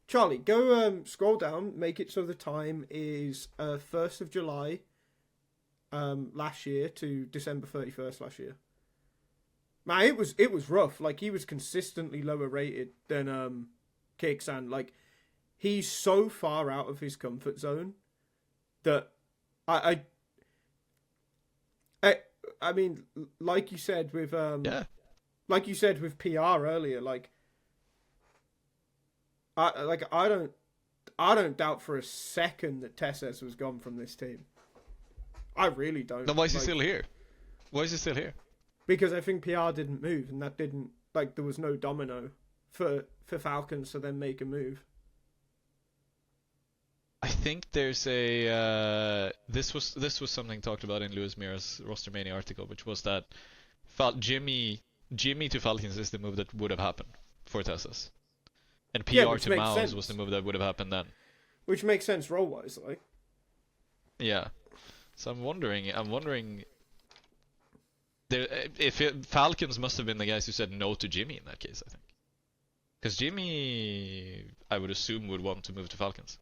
A: Charlie, go scroll down, make it so the time is 1st of July last year to December 31st last year. Man, it was rough. Like, he was consistently lower rated than Kixan. Like, he's so far out of his comfort zone that I mean, like you said with like you said with PR earlier, like I don't doubt for a second that Tesses was gone from this team. I really don't.
B: Then why is he still here? Why is he still here?
A: Because I think PR didn't move, and that didn't, like, there was no domino for Falcons to then make a move.
B: I think there's a this was something talked about in Lewis Mira's Rostermania article, which was that Jimmy to Falcons is the move that would have happened for Tessis, and PR to Mouse was the move that would have happened then.
A: Which makes sense role wise, like.
B: Yeah, so I'm wondering. Falcons must have been the guys who said no to Jimmy in that case, I think. Because Jimmy, I would assume, would want to move to Falcons.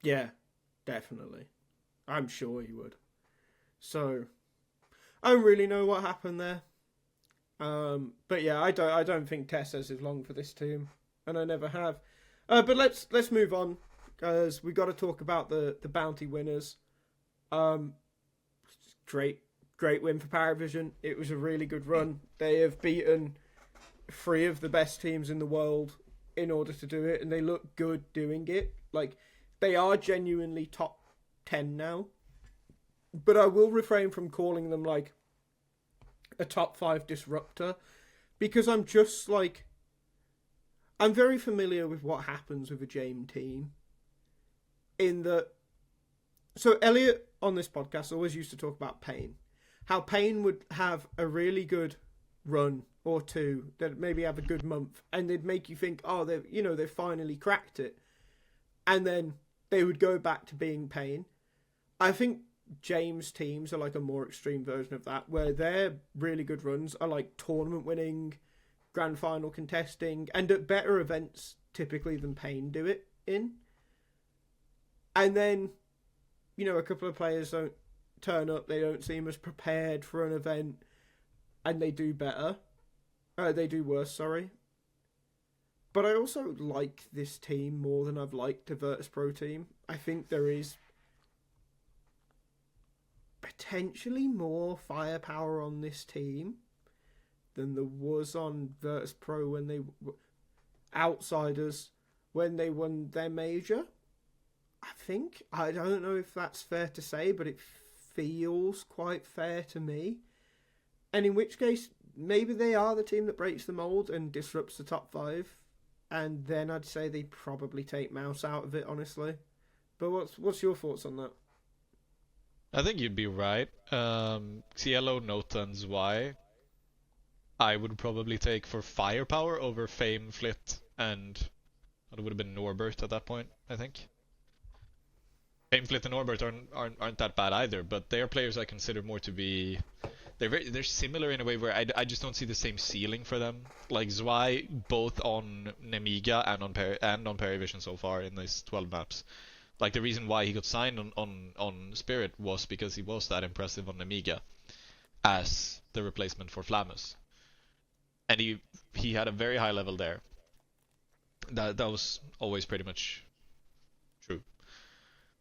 A: Yeah, definitely. I'm sure he would. So I don't really know what happened there. But yeah, I don't think Tessez is long for this team, and I never have. But let's move on, because we got to talk about the bounty winners. Great win for PARIVISION. It was a really good run. They have beaten 3 of the best teams in the world in order to do it, and they look good doing it. Like, they are genuinely top 10 now. But I will refrain from calling them like a top 5 disruptor, because I'm just like, I'm very familiar with what happens with a Jame team. In that, so Elliot on this podcast always used to talk about Pain. How Pain would have a really good run or two, that maybe have a good month, and they'd make you think, oh, they've finally cracked it. And then they would go back to being Pain. I think James teams are like a more extreme version of that, where their really good runs are like tournament winning, grand final contesting, and at better events typically than Pain do it in. And then, a couple of players don't turn up, they don't seem as prepared for an event, and they do better. They do worse, sorry. But I also like this team more than I've liked the Virtus.pro team. I think there is potentially more firepower on this team than there was on Virtus.pro when they were outsiders, when they won their major. I think. I don't know if that's fair to say, but it feels quite fair to me. And in which case, maybe they are the team that breaks the mold and disrupts the top 5. And then I'd say they probably take Mouse out of it, honestly. But what's your thoughts on that?
B: I think you'd be right. Cielo, Nota, and Zwei, I would probably take for firepower over Fame, Flit, and it would have been Norbert at that point, I think. Fame, Flit, and Norbert aren't that bad either, but they are players I consider more to be... They're similar in a way where I just don't see the same ceiling for them. Like Zwei, both on Nemiga and on PARIVISION so far in these 12 maps. Like, the reason why he got signed on Spirit was because he was that impressive on Nemiga as the replacement for Flamus. And he had a very high level there. That was always pretty much true.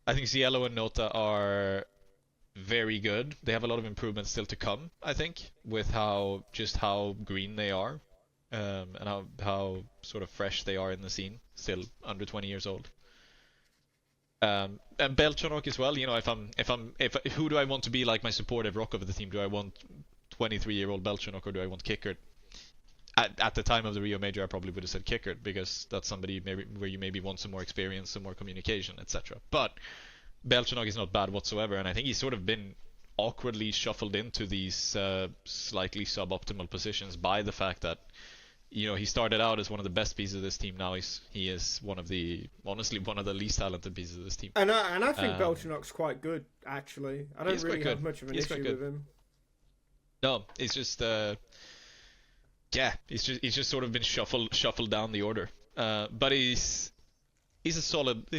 B: I think Cielo and Nota are very good. They have a lot of improvements still to come, I think, with how green they are, and how sort of fresh they are in the scene, still under 20 years old. And Belchonok as well. If who do I want to be like my supportive rock of the team? Do I want 23-year-old Belchonok, or do I want Kickert? At the time of the Rio Major, I probably would have said Kickert, because that's somebody where you maybe want some more experience, some more communication, etc. But Belchonok is not bad whatsoever, and I think he's sort of been awkwardly shuffled into these slightly suboptimal positions by the fact that he started out as one of the best pieces of this team. Now he is honestly one of the least talented pieces of this team.
A: And I think Belchonok's quite good, actually. I don't really have much of an issue with him.
B: No, it's just he's just sort of been shuffled down the order. But he's a solid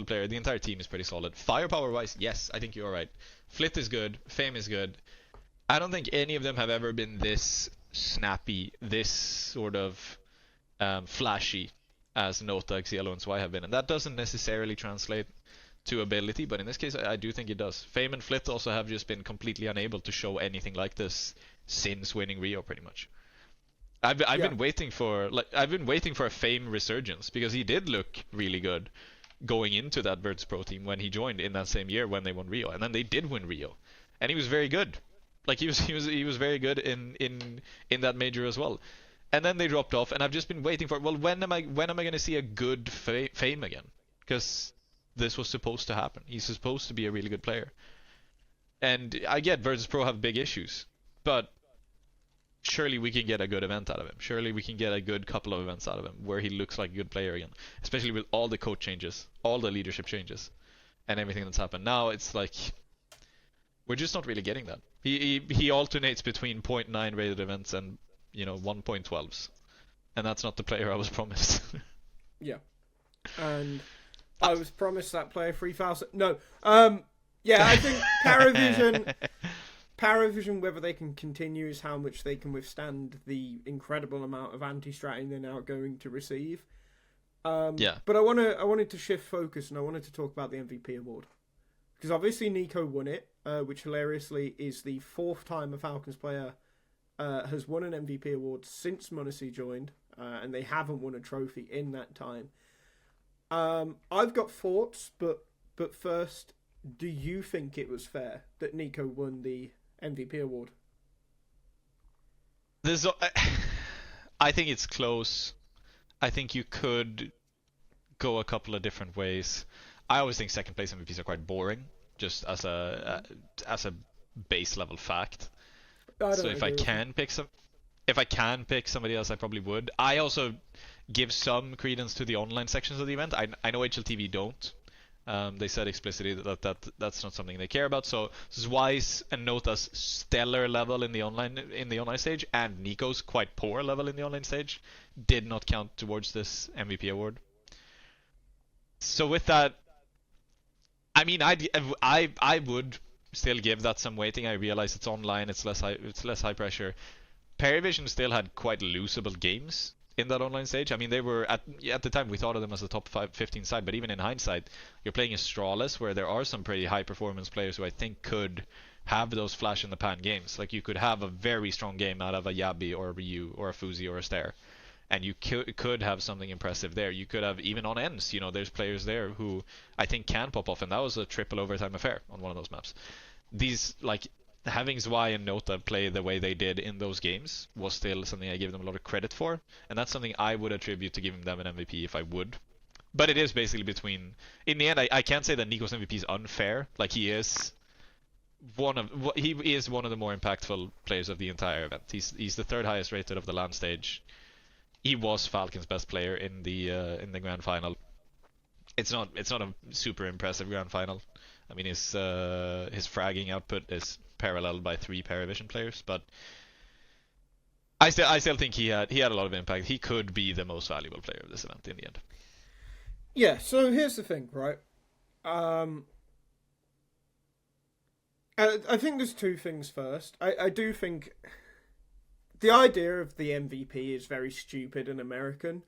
B: player. The entire team is pretty solid. Firepower wise, yes, I think you're right. Flit is good. Fame is good. I don't think any of them have ever been this snappy, this sort of flashy as Nota, Cielo, and Zwei have been. And that doesn't necessarily translate to ability, but in this case I do think it does. Fame and Flit also have just been completely unable to show anything like this since winning Rio, pretty much. I've been waiting for a Fame resurgence, because he did look really good going into that Virtus.pro team when he joined in that same year when they won Rio, and then they did win Rio, and he was very good. Like, he was very good in that major as well. And then they dropped off, and I've just been waiting for, well, when am I going to see a good Fame again? Because this was supposed to happen. He's supposed to be a really good player. And I get Virtus.pro have big issues, but surely we can get a good event out of him. Surely we can get a good couple of events out of him where he looks like a good player again, especially with all the coach changes, all the leadership changes, and everything that's happened. Now it's like we're just not really getting that. He alternates between 0.9 rated events and 1.12s, and that's not the player I was promised.
A: Yeah, and I was promised that player 3,000. No, yeah, I think PARIVISION. PARIVISION, whether they can continue, is how much they can withstand the incredible amount of anti-stratting they're now going to receive. But I wanted to shift focus, and I wanted to talk about the MVP award. Because obviously NiKo won it, which hilariously is the 4th time a Falcons player has won an MVP award since m0NESY joined, and they haven't won a trophy in that time. I've got thoughts, but first, do you think it was fair that NiKo won the MVP award?
B: I think it's close. I think you could go a couple of different ways. I always think second place MVPs are quite boring, just as a base level fact. So if I can pick somebody else, I probably would. I also give some credence to the online sections of the event. I know HLTV don't. They said explicitly that's not something they care about. So Zweiss and Nota's stellar level in the online stage and NiKo's quite poor level in the online stage did not count towards this MVP award. So with that, I mean, I would still give that some weighting. I realize it's online, it's less high pressure. PARIVISION still had quite losable games in that online stage. I mean, they were at the time we thought of them as a top 15 side, but even in hindsight, you're playing Astralis, where there are some pretty high performance players who I think could have those flash in the pan games. Like you could have a very strong game out of a Yabi or a Ryu or a Fuzi or a Stair, and you could have something impressive there. You could have even on ends. You know, there's players there who I think can pop off, and that was a triple overtime affair on one of those maps. These like having Zwei and Nota play the way they did in those games was still something I give them a lot of credit for, and that's something I would attribute to giving them an MVP if I would. But it is basically between. In the end, I can't say that NiKo's MVP is unfair. Like he is one of the more impactful players of the entire event. He's the 3rd highest rated of the LAN stage. He was Falcons' best player in the grand final. It's not a super impressive grand final. I mean, his fragging output is paralleled by 3 PARIVISION players, but I still think he had a lot of impact. He could be the most valuable player of this event in the end.
A: Yeah. So here's the thing, right? I think there's 2 things first. I do think the idea of the MVP is very stupid and American.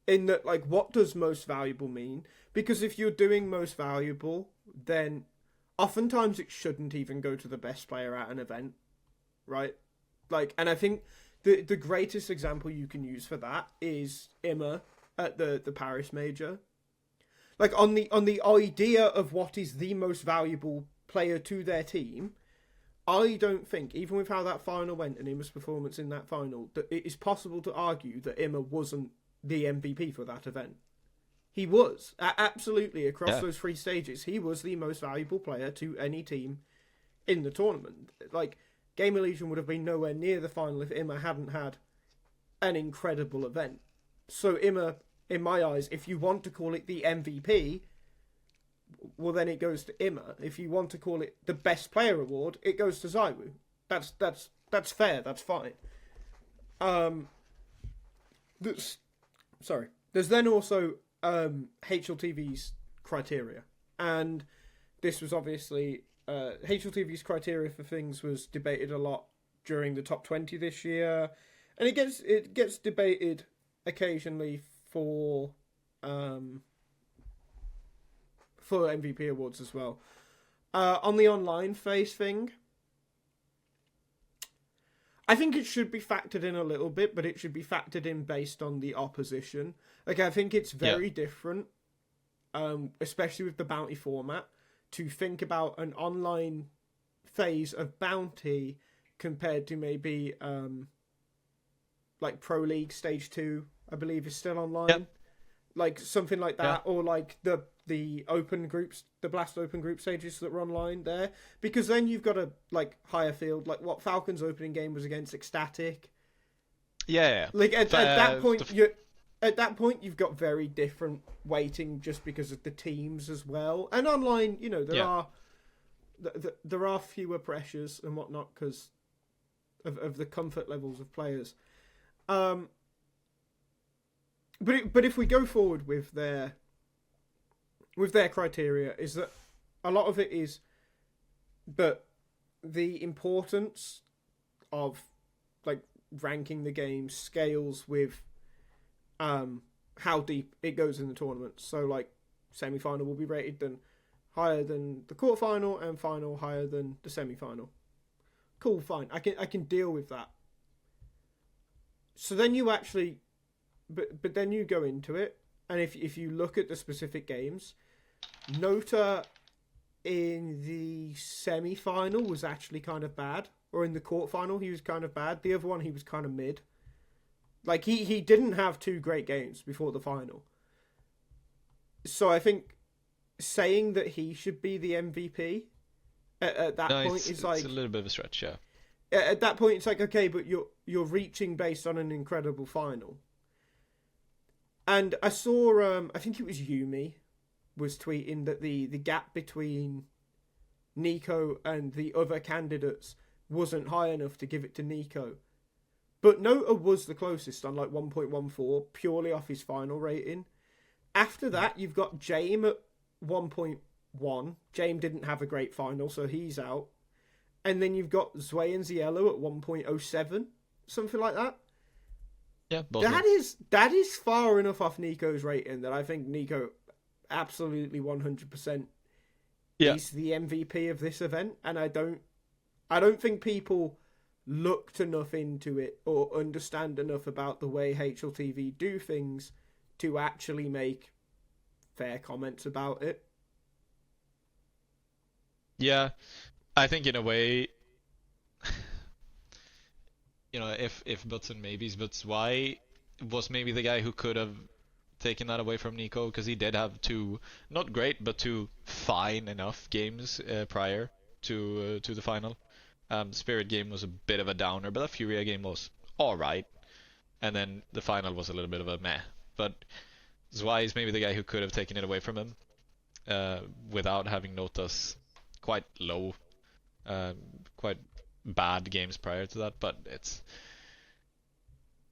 A: In that, like, what does most valuable mean? Because if you're doing most valuable, then oftentimes it shouldn't even go to the best player at an event, right? Like, and I think the greatest example you can use for that is Imma at the Paris Major. Like, on the idea of what is the most valuable player to their team, I don't think, even with how that final went and Imma's performance in that final, that it is possible to argue that Imma wasn't the MVP for that event. He was. Absolutely, across those 3 stages, he was the most valuable player to any team in the tournament. Like, GamerLegion would have been nowhere near the final if Imma hadn't had an incredible event. So Imma, in my eyes, if you want to call it the MVP, well, then it goes to Imma. If you want to call it the best player award, it goes to Zywoo. That's fair. That's fine. There's then also HLTV's criteria, and this was obviously HLTV's criteria for things was debated a lot during the top 20 this year, and it gets debated occasionally for MVP awards as well. On the online phase thing, I think it should be factored in a little bit, but it should be factored in based on the opposition. Like, I think it's very different, especially with the bounty format, to think about an online phase of bounty compared to maybe like Pro League Stage 2, I believe, is still online. Yep. Like something like that, or like the open groups, the Blast open group stages that were online there, because then you've got a like higher field, like what Falcons opening game was against Ecstatic.
B: Yeah.
A: Like at that point, you've got very different weighting just because of the teams as well. And online, you know, there are fewer pressures and whatnot because of the comfort levels of players. But if we go forward with their criteria, is that a lot of it is but the importance of like ranking the game scales with how deep it goes in the tournament. So like semi-final will be rated then higher than the quarterfinal, and final higher than the semi-final. Cool, fine. I can deal with that. So then you actually, but then you go into it, and if you look at the specific games, Nota in the semi-final was actually kind of bad, or in the quarterfinal he was kind of bad. The other one he was kind of mid. Like he didn't have two great games before the final. So I think saying that he should be the MVP at that point is like
B: it's a little bit of a stretch, yeah.
A: At that point it's like, okay, but you're reaching based on an incredible final. And I saw I think it was Yumi was tweeting that the gap between NiKo and the other candidates wasn't high enough to give it to NiKo. But Nota was the closest on like 1.14 purely off his final rating. After that, you've got Jame at 1.1. Jame didn't have a great final, so he's out. And then you've got Zwei and Ziello at 1.07, something like that.
B: Yeah,
A: that is far enough off NiKo's rating that I think NiKo absolutely 100% is the MVP of this event. And I don't think people looked enough into it or understand enough about the way HLTV do things to actually make fair comments about it.
B: Yeah, I think in a way, if buts and maybes, but Zwei was maybe the guy who could have taken that away from NiKo, because he did have two, not great, but two fine enough games prior to the final. Spirit game was a bit of a downer, but that Furia game was alright. And then the final was a little bit of a meh. But Zwei is maybe the guy who could have taken it away from him without having Nota's quite low, quite bad games prior to that. But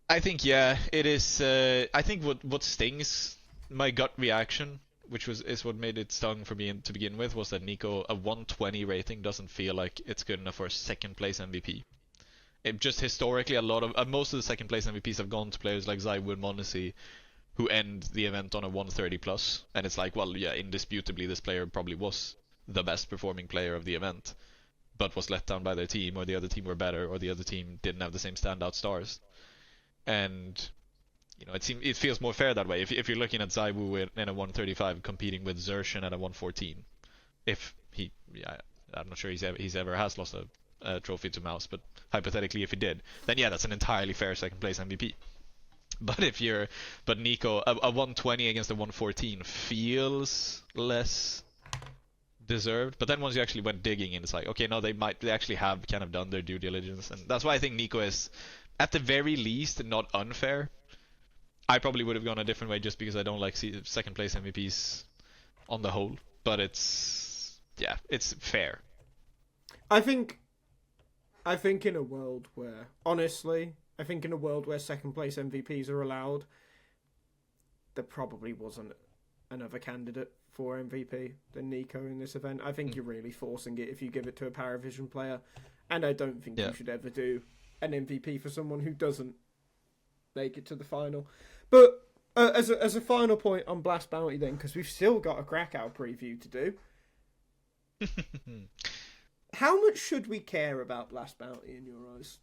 B: I think, yeah, it is. I think what stings my gut reaction, which is what made it stung for me to begin with, was that NiKo, a 120 rating doesn't feel like it's good enough for a second place MVP. It just historically, most of the second place MVPs have gone to players like Zywoo and Monesi, who end the event on a 130 plus, and it's like, well, yeah, indisputably this player probably was the best performing player of the event, but was let down by their team, or the other team were better, or the other team didn't have the same standout stars. And it feels more fair that way. If you're looking at Zywoo in a 135 competing with Zershin at a 114, I'm not sure he's ever has lost a trophy to Mouse, but hypothetically if he did, then yeah, that's an entirely fair second place MVP. But NiKo, a 120 against a 114 feels less deserved. But then once you actually went digging in, it's like, okay, no, they actually have kind of done their due diligence, and that's why I think NiKo is at the very least not unfair. I probably would have gone a different way just because I don't like second place MVPs on the whole, but it's fair.
A: I think in a world where, honestly, in a world where second place MVPs are allowed, there probably wasn't another candidate for MVP than NiKo in this event. I think you're really forcing it if you give it to a PARIVISION player, and I don't think you should ever do an MVP for someone who doesn't make it to the final. But as a final point on Blast Bounty then, because we've still got a Krakow preview to do, how much should we care about Blast Bounty in your eyes?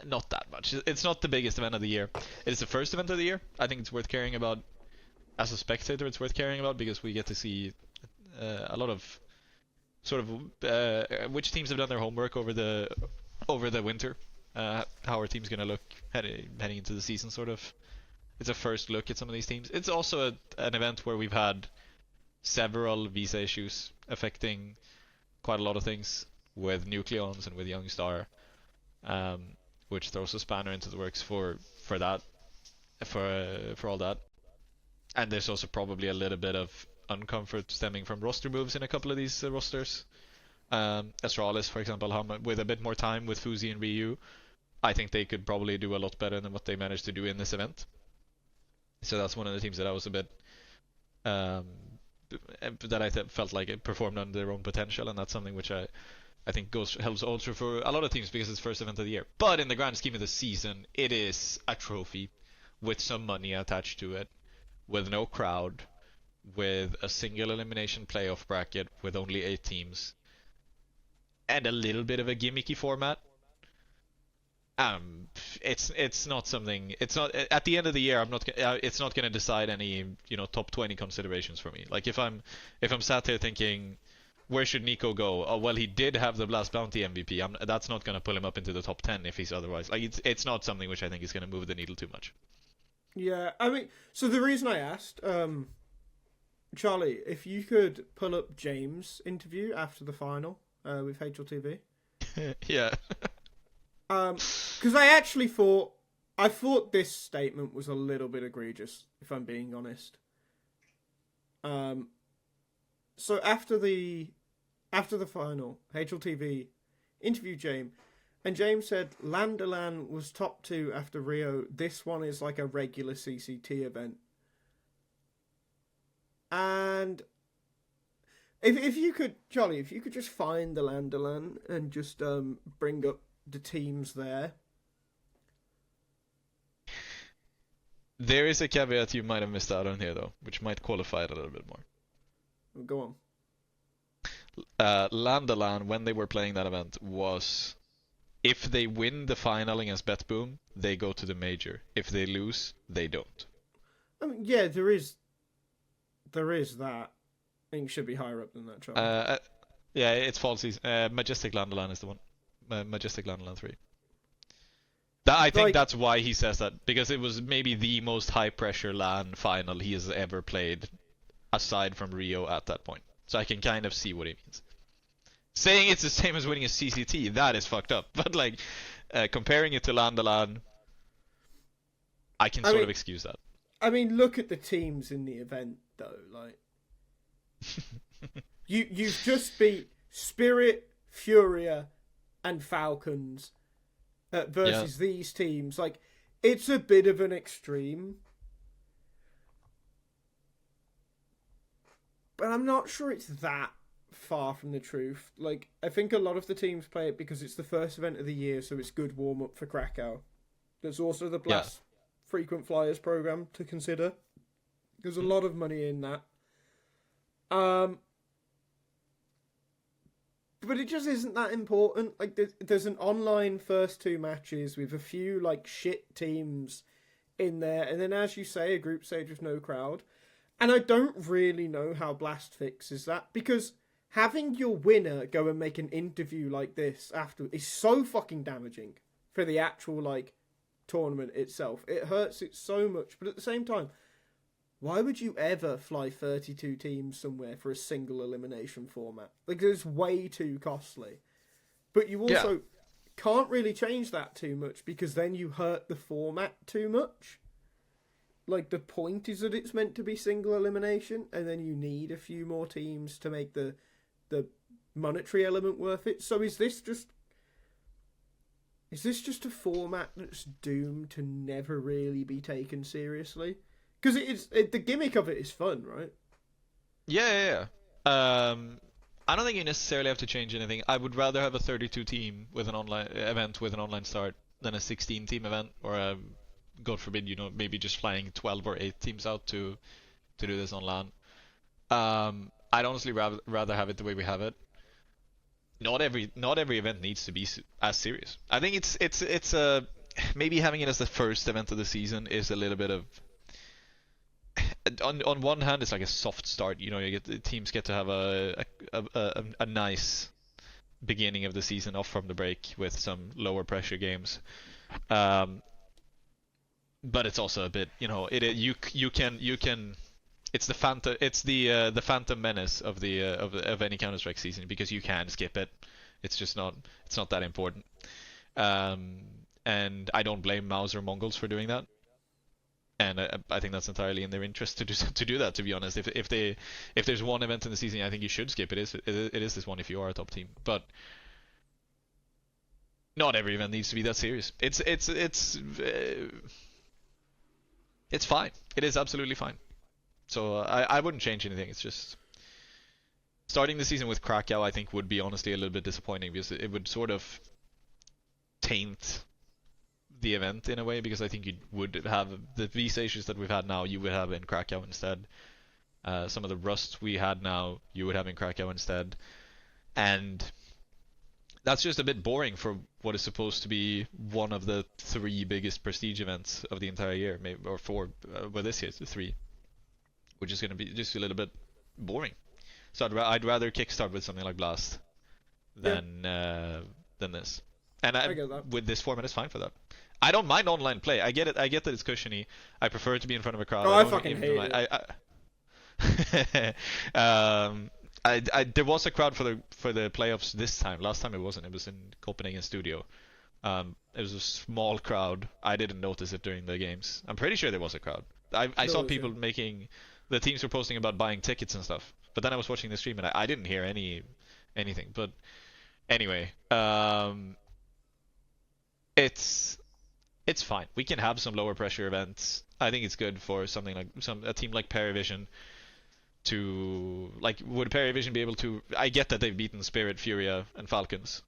B: Not that much. It's not the biggest event of the year. It's the first event of the year. I think it's worth caring about. As a spectator, it's worth caring about because we get to see a lot of sort of which teams have done their homework over the winter. How our team's gonna look heading into the season, sort of. It's a first look at some of these teams. It's also an event where we've had several visa issues affecting quite a lot of things with Nucleons and with Youngstar, which throws a spanner into the works for all that. And there's also probably a little bit of uncomfort stemming from roster moves in a couple of these rosters. Astralis, for example, with a bit more time with Fuzi and Ryu, I think they could probably do a lot better than what they managed to do in this event. So that's one of the teams that I was a bit um, that I felt like it performed under their own potential, and that's something which I think helps also for a lot of teams because it's first event of the year. But in the grand scheme of the season, it is a trophy with some money attached to it, with no crowd, with a single elimination playoff bracket with only 8 teams, and a little bit of a gimmicky format. It's not something. It's not at the end of the year. I'm not. It's not going to decide any top 20 considerations for me. Like if I'm sat here thinking, where should NiKo go? Oh well, he did have the Blast Bounty MVP. That's not going to pull him up into the top 10 if he's otherwise. Like it's not something which I think is going to move the needle too much.
A: Yeah, I mean, so the reason I asked, Charlie, if you could pull up James' interview after the final with HLTV.
B: Yeah.
A: Because I actually thought this statement was a little bit egregious, if I'm being honest. So after the final, HLTV interviewed Jame, and James said Landerlan was top 2 after Rio. This one is like a regular CCT event. And if you could, Charlie, if you could just find the Landerlan and just bring up the teams there.
B: There is a caveat you might have missed out on here, though, which might qualify it a little bit more.
A: Go on.
B: Landerlan, when they were playing that event, was if they win the final against BetBoom, they go to the major. If they lose, they don't.
A: I mean, yeah, there is that. I think it should be higher up than that, Charlie.
B: Yeah, it's falsies. Majestic Landerlan is the one. Majestic Landerlan 3. I think that's why he says that, because it was maybe the most high pressure LAN final he has ever played, aside from Rio at that point. So I can kind of see what he means. Saying it's the same as winning a CCT, that is fucked up. But like comparing it to Landerlan, I can sort of excuse that.
A: I mean, look at the teams in the event though. Like you've just beat Spirit, Furia, and Falcons versus these teams. Like, it's a bit of an extreme. But I'm not sure it's that far from the truth. Like, I think a lot of the teams play it because it's the first event of the year, so it's good warm-up for Krakow. There's also the Blast Frequent Flyers program to consider. There's a lot of money in that. But it just isn't that important. Like, there's an online first 2 matches with a few, like, shit teams in there. And then, as you say, a group stage with no crowd. And I don't really know how Blast fixes that. Because having your winner go and make an interview like this after is so fucking damaging for the actual, like, tournament itself. It hurts it so much. But at the same time, why would you ever fly 32 teams somewhere for a single elimination format? Like, it's way too costly. But you also can't really change that too much because then you hurt the format too much. Like, the point is that it's meant to be single elimination, and then you need a few more teams to make the monetary element worth it. So is this just a format that's doomed to never really be taken seriously? Because the gimmick of it is fun, right?
B: Yeah. I don't think you necessarily have to change anything. I would rather have a 32 team with an online event with an online start than a 16 team event, or a, God forbid, maybe just flying 12 or 8 teams out to do this on LAN. I'd honestly rather have it the way we have it. Not every event needs to be as serious. I think it's maybe having it as the first event of the season is a little bit of. On one hand, it's like a soft start. The teams get to have a nice beginning of the season off from the break with some lower pressure games. But it's also a bit, you can. It's the Phantom Menace of any Counter-Strike season because you can skip it. It's just not. It's not that important. And I don't blame Mouse or Mongols for doing that. And I think that's entirely in their interest to do that. To be honest, if there's one event in the season I think you should skip, it is this one if you are a top team. But not every event needs to be that serious. It's fine. It is absolutely fine. So I wouldn't change anything. It's just starting the season with Krakow, I think, would be honestly a little bit disappointing because it would sort of taint the event in a way, because I think you would have the visa issues that we've had now, you would have in Krakow instead. Some of the rust we had now, you would have in Krakow instead. And that's just a bit boring for what is supposed to be one of the 3 biggest prestige events of the entire year, maybe, or 4, well, this year's 3, which is going to be just a little bit boring. So I'd rather kickstart with something like Blast than this. And
A: I get that.
B: With this format, it's fine for that. I don't mind online play. I get it. I get that it's cushiony. I prefer to be in front of a crowd.
A: Oh, I fucking hate
B: it. There was a crowd for the playoffs this time. Last time it wasn't. It was in Copenhagen studio. It was a small crowd. I didn't notice it during the games. I'm pretty sure there was a crowd. I saw people making, the teams were posting about buying tickets and stuff. But then I was watching the stream and I didn't hear anything. But anyway, it's fine. We can have some lower pressure events. I think it's good for something like a team like PARIVISION to, like, would PARIVISION be able to, I get that they've beaten Spirit, Furia and Falcons.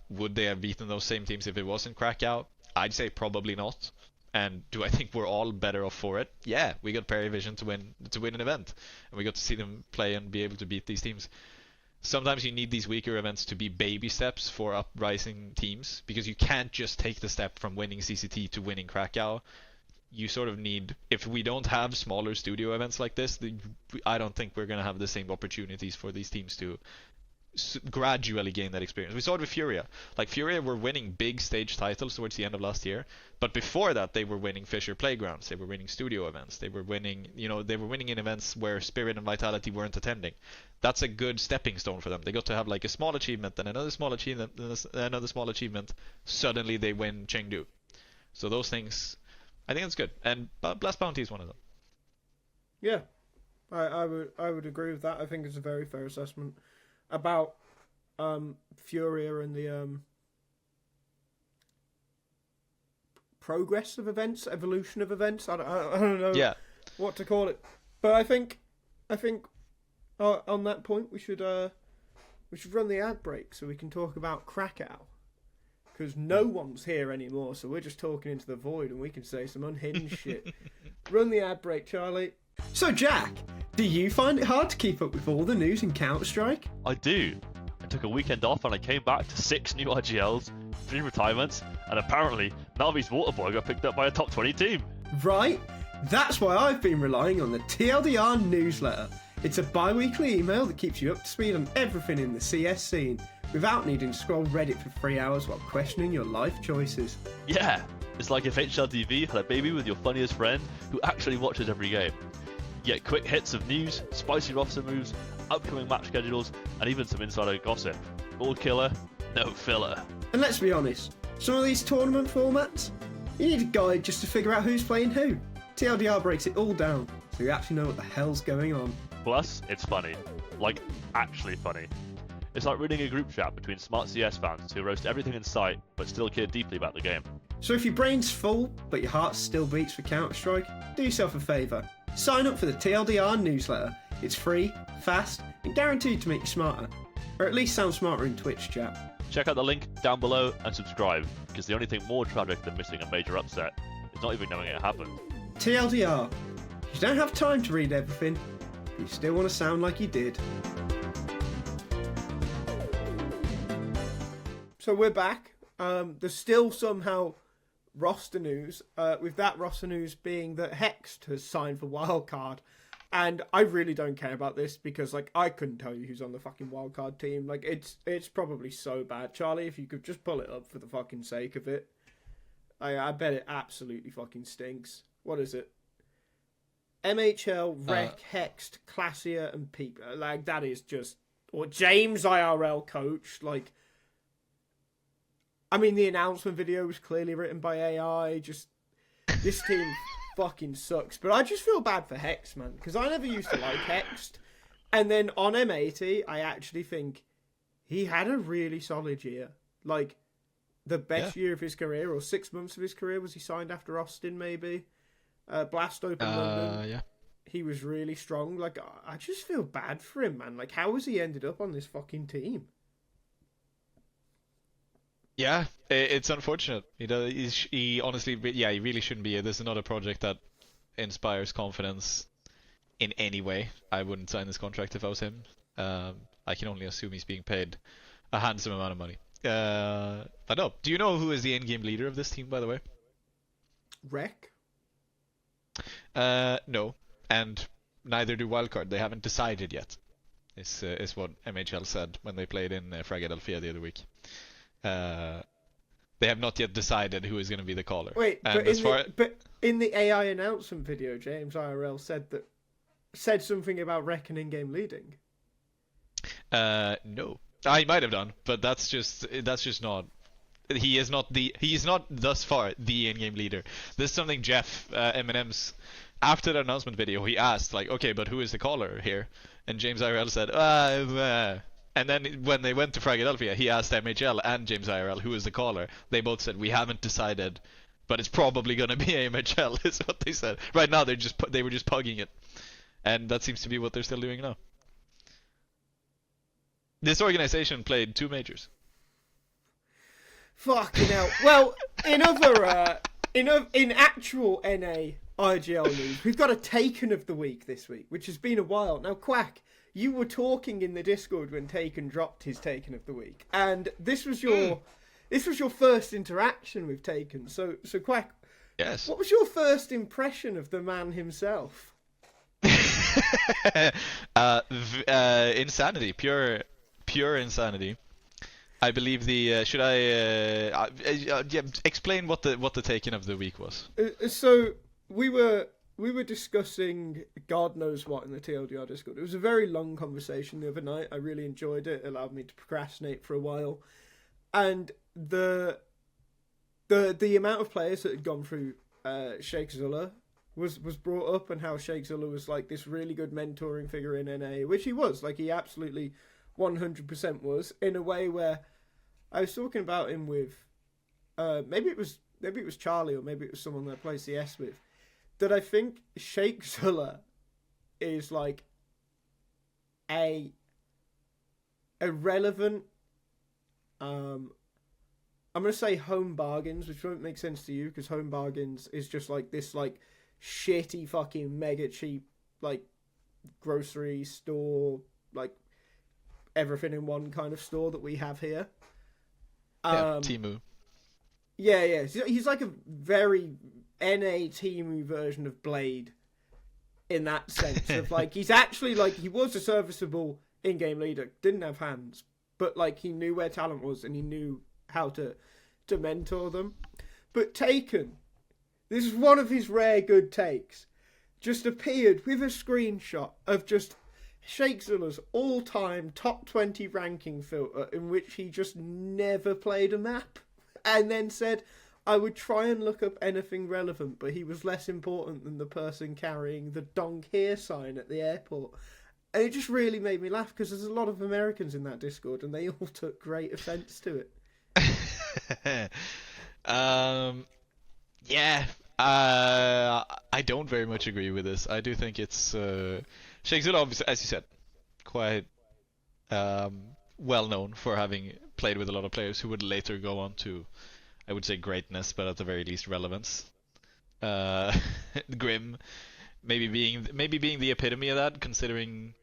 B: Would they have beaten those same teams if it wasn't Krakow? I'd say probably not. And do I think we're all better off for it? Yeah, we got PARIVISION to win an event, and we got to see them play and be able to beat these teams. Sometimes you need these weaker events to be baby steps for uprising teams, because you can't just take the step from winning CCT to winning Krakow. You sort of need, if we don't have smaller studio events like this, I don't think we're going to have the same opportunities for these teams to gradually gain that experience. We saw it with Furia. Like, Furia were winning big stage titles towards the end of last year, but before that they were winning Fisher Playgrounds, they were winning studio events, they were winning, they were winning in events where Spirit and Vitality weren't attending. That's a good stepping stone for them. They got to have like a small achievement, then another small achievement, then another small achievement. Suddenly they win Chengdu. So those things, I think that's good. And Blast Bounty is one of them.
A: Yeah, I would agree with that. I think it's a very fair assessment about Furia and the progress of events, evolution of events. I don't know what to call it, but I think on that point we should run the ad break so we can talk about Krakow, because no one's here anymore, so we're just talking into the void and we can say some unhinged shit. Run the ad break, Charlie. So Jack, do you find it hard to keep up with all the news in Counter-Strike?
C: I do. I took a weekend off and I came back to 6 new IGLs, 3 retirements, and apparently Navi's Waterboy got picked up by a top 20 team.
A: Right, that's why I've been relying on the TLDR newsletter. It's a bi-weekly email that keeps you up to speed on everything in the CS scene, without needing to scroll Reddit for 3 hours while questioning your life choices.
C: Yeah, it's like if HLTV had a baby with your funniest friend who actually watches every game. You get quick hits of news, spicy roster moves, upcoming match schedules, and even some insider gossip. All killer, no filler.
A: And let's be honest, some of these tournament formats, you need a guide just to figure out who's playing who. TLDR breaks it all down, so you actually know what the hell's going on.
C: Plus, it's funny. Like, actually funny. It's like reading a group chat between smart CS fans who roast everything in sight, but still care deeply about the game.
A: So if your brain's full, but your heart still beats for Counter-Strike, do yourself a favour. Sign up for the TLDR newsletter. It's free, fast, and guaranteed to make you smarter. Or at least sound smarter in Twitch chat.
C: Check out the link down below and subscribe, because the only thing more tragic than missing a major upset is not even knowing it happened.
A: TLDR. You don't have time to read everything, but you still want to sound like you did. So we're back. There's still somehow roster news, with that roster news being that HexT has signed for Wildcard. And I really don't care about this because, like, I couldn't tell you who's on the fucking Wildcard team. Like, it's probably so bad. Charlie, if you could just pull it up for the fucking sake of it. I bet it absolutely fucking stinks. What is it? MHL, Rec, HexT, Classier, and Peep. Like, that is just... Or James IRL coach. Like, I mean, the announcement video was clearly written by AI. Just, this team fucking sucks. But I just feel bad for HexT, man, because I never used to like HexT. And then on M80, I actually think he had a really solid year. Like, the best year of his career, or 6 months of his career. Was he signed after Austin, maybe? Blast Open London.
B: Yeah.
A: he was really strong. Like, I just feel bad for him, man. Like, how has he ended up on this fucking team?
B: Yeah, it's unfortunate. He honestly, yeah, he really shouldn't be here. This is not a project that inspires confidence in any way. I wouldn't sign this contract if I was him. I can only assume he's being paid a handsome amount of money. But no, do you know who is the in-game leader of this team, by the way?
A: Wreck?
B: No, and neither do Wildcard. They haven't decided yet. Is what MHL said when they played in Philadelphia the other week. They have not yet decided who is going to be the caller.
A: Wait,
B: and
A: but in the AI announcement video, James IRL said something about Wreck and in-game leading.
B: No, I might have done, but that's just not. He is not thus far the in-game leader. This is something Jeff Eminem's after the announcement video. He asked like, okay, but who is the caller here? And James IRL said, and then when they went to Philadelphia, he asked MHL and James IRL who is the caller. They both said we haven't decided, but it's probably gonna be MHL. Is what they said. Right now they were just pugging it, and that seems to be what they're still doing now. This organization played 2 majors.
A: Fucking hell. Well, in other, in actual NA IGL news, we've got a Taken of the week this week, which has been a while. Now, Quack, you were talking in the Discord when Taken dropped his Taken of the week, and this was your first interaction with Taken. So Quack,
B: yes.
A: What was your first impression of the man himself?
B: Insanity, pure insanity. I believe the should I explain what the Taken of the week was?
A: So we were discussing God knows what in the TLDR Discord. It was a very long conversation the other night. I really enjoyed it. It allowed me to procrastinate for a while, and the amount of players that had gone through Sheikh Zula was brought up, and how Sheikh Zula was like this really good mentoring figure in NA, which he was. Like, he absolutely 100% was, in a way where I was talking about him with maybe it was Charlie, or maybe it was someone that I played CS with, that I think Sheikh Zula is like a relevant I'm gonna say Home Bargains, which won't make sense to you because Home Bargains is just like this like shitty fucking mega cheap like grocery store, like everything in one kind of store that we have here.
B: Temu.
A: Yeah. He's like a very NA Temu version of Blade in that sense of like, he's actually like, he was a serviceable in-game leader, didn't have hands, but like he knew where talent was and he knew how to mentor them. But Taken, this is one of his rare good takes, just appeared with a screenshot of just Sheikh Zula's all-time top 20 ranking filter, in which he just never played a map, and then said, I would try and look up anything relevant, but he was less important than the person carrying the "Dong Here" sign at the airport. And it just really made me laugh, because there's a lot of Americans in that Discord, and they all took great offence to it.
B: Yeah, I don't very much agree with this. I do think it's Sheikh Zula, obviously, as you said, quite well known for having played with a lot of players who would later go on to, I would say, greatness, but at the very least relevance. Grim, maybe being the epitome of that, considering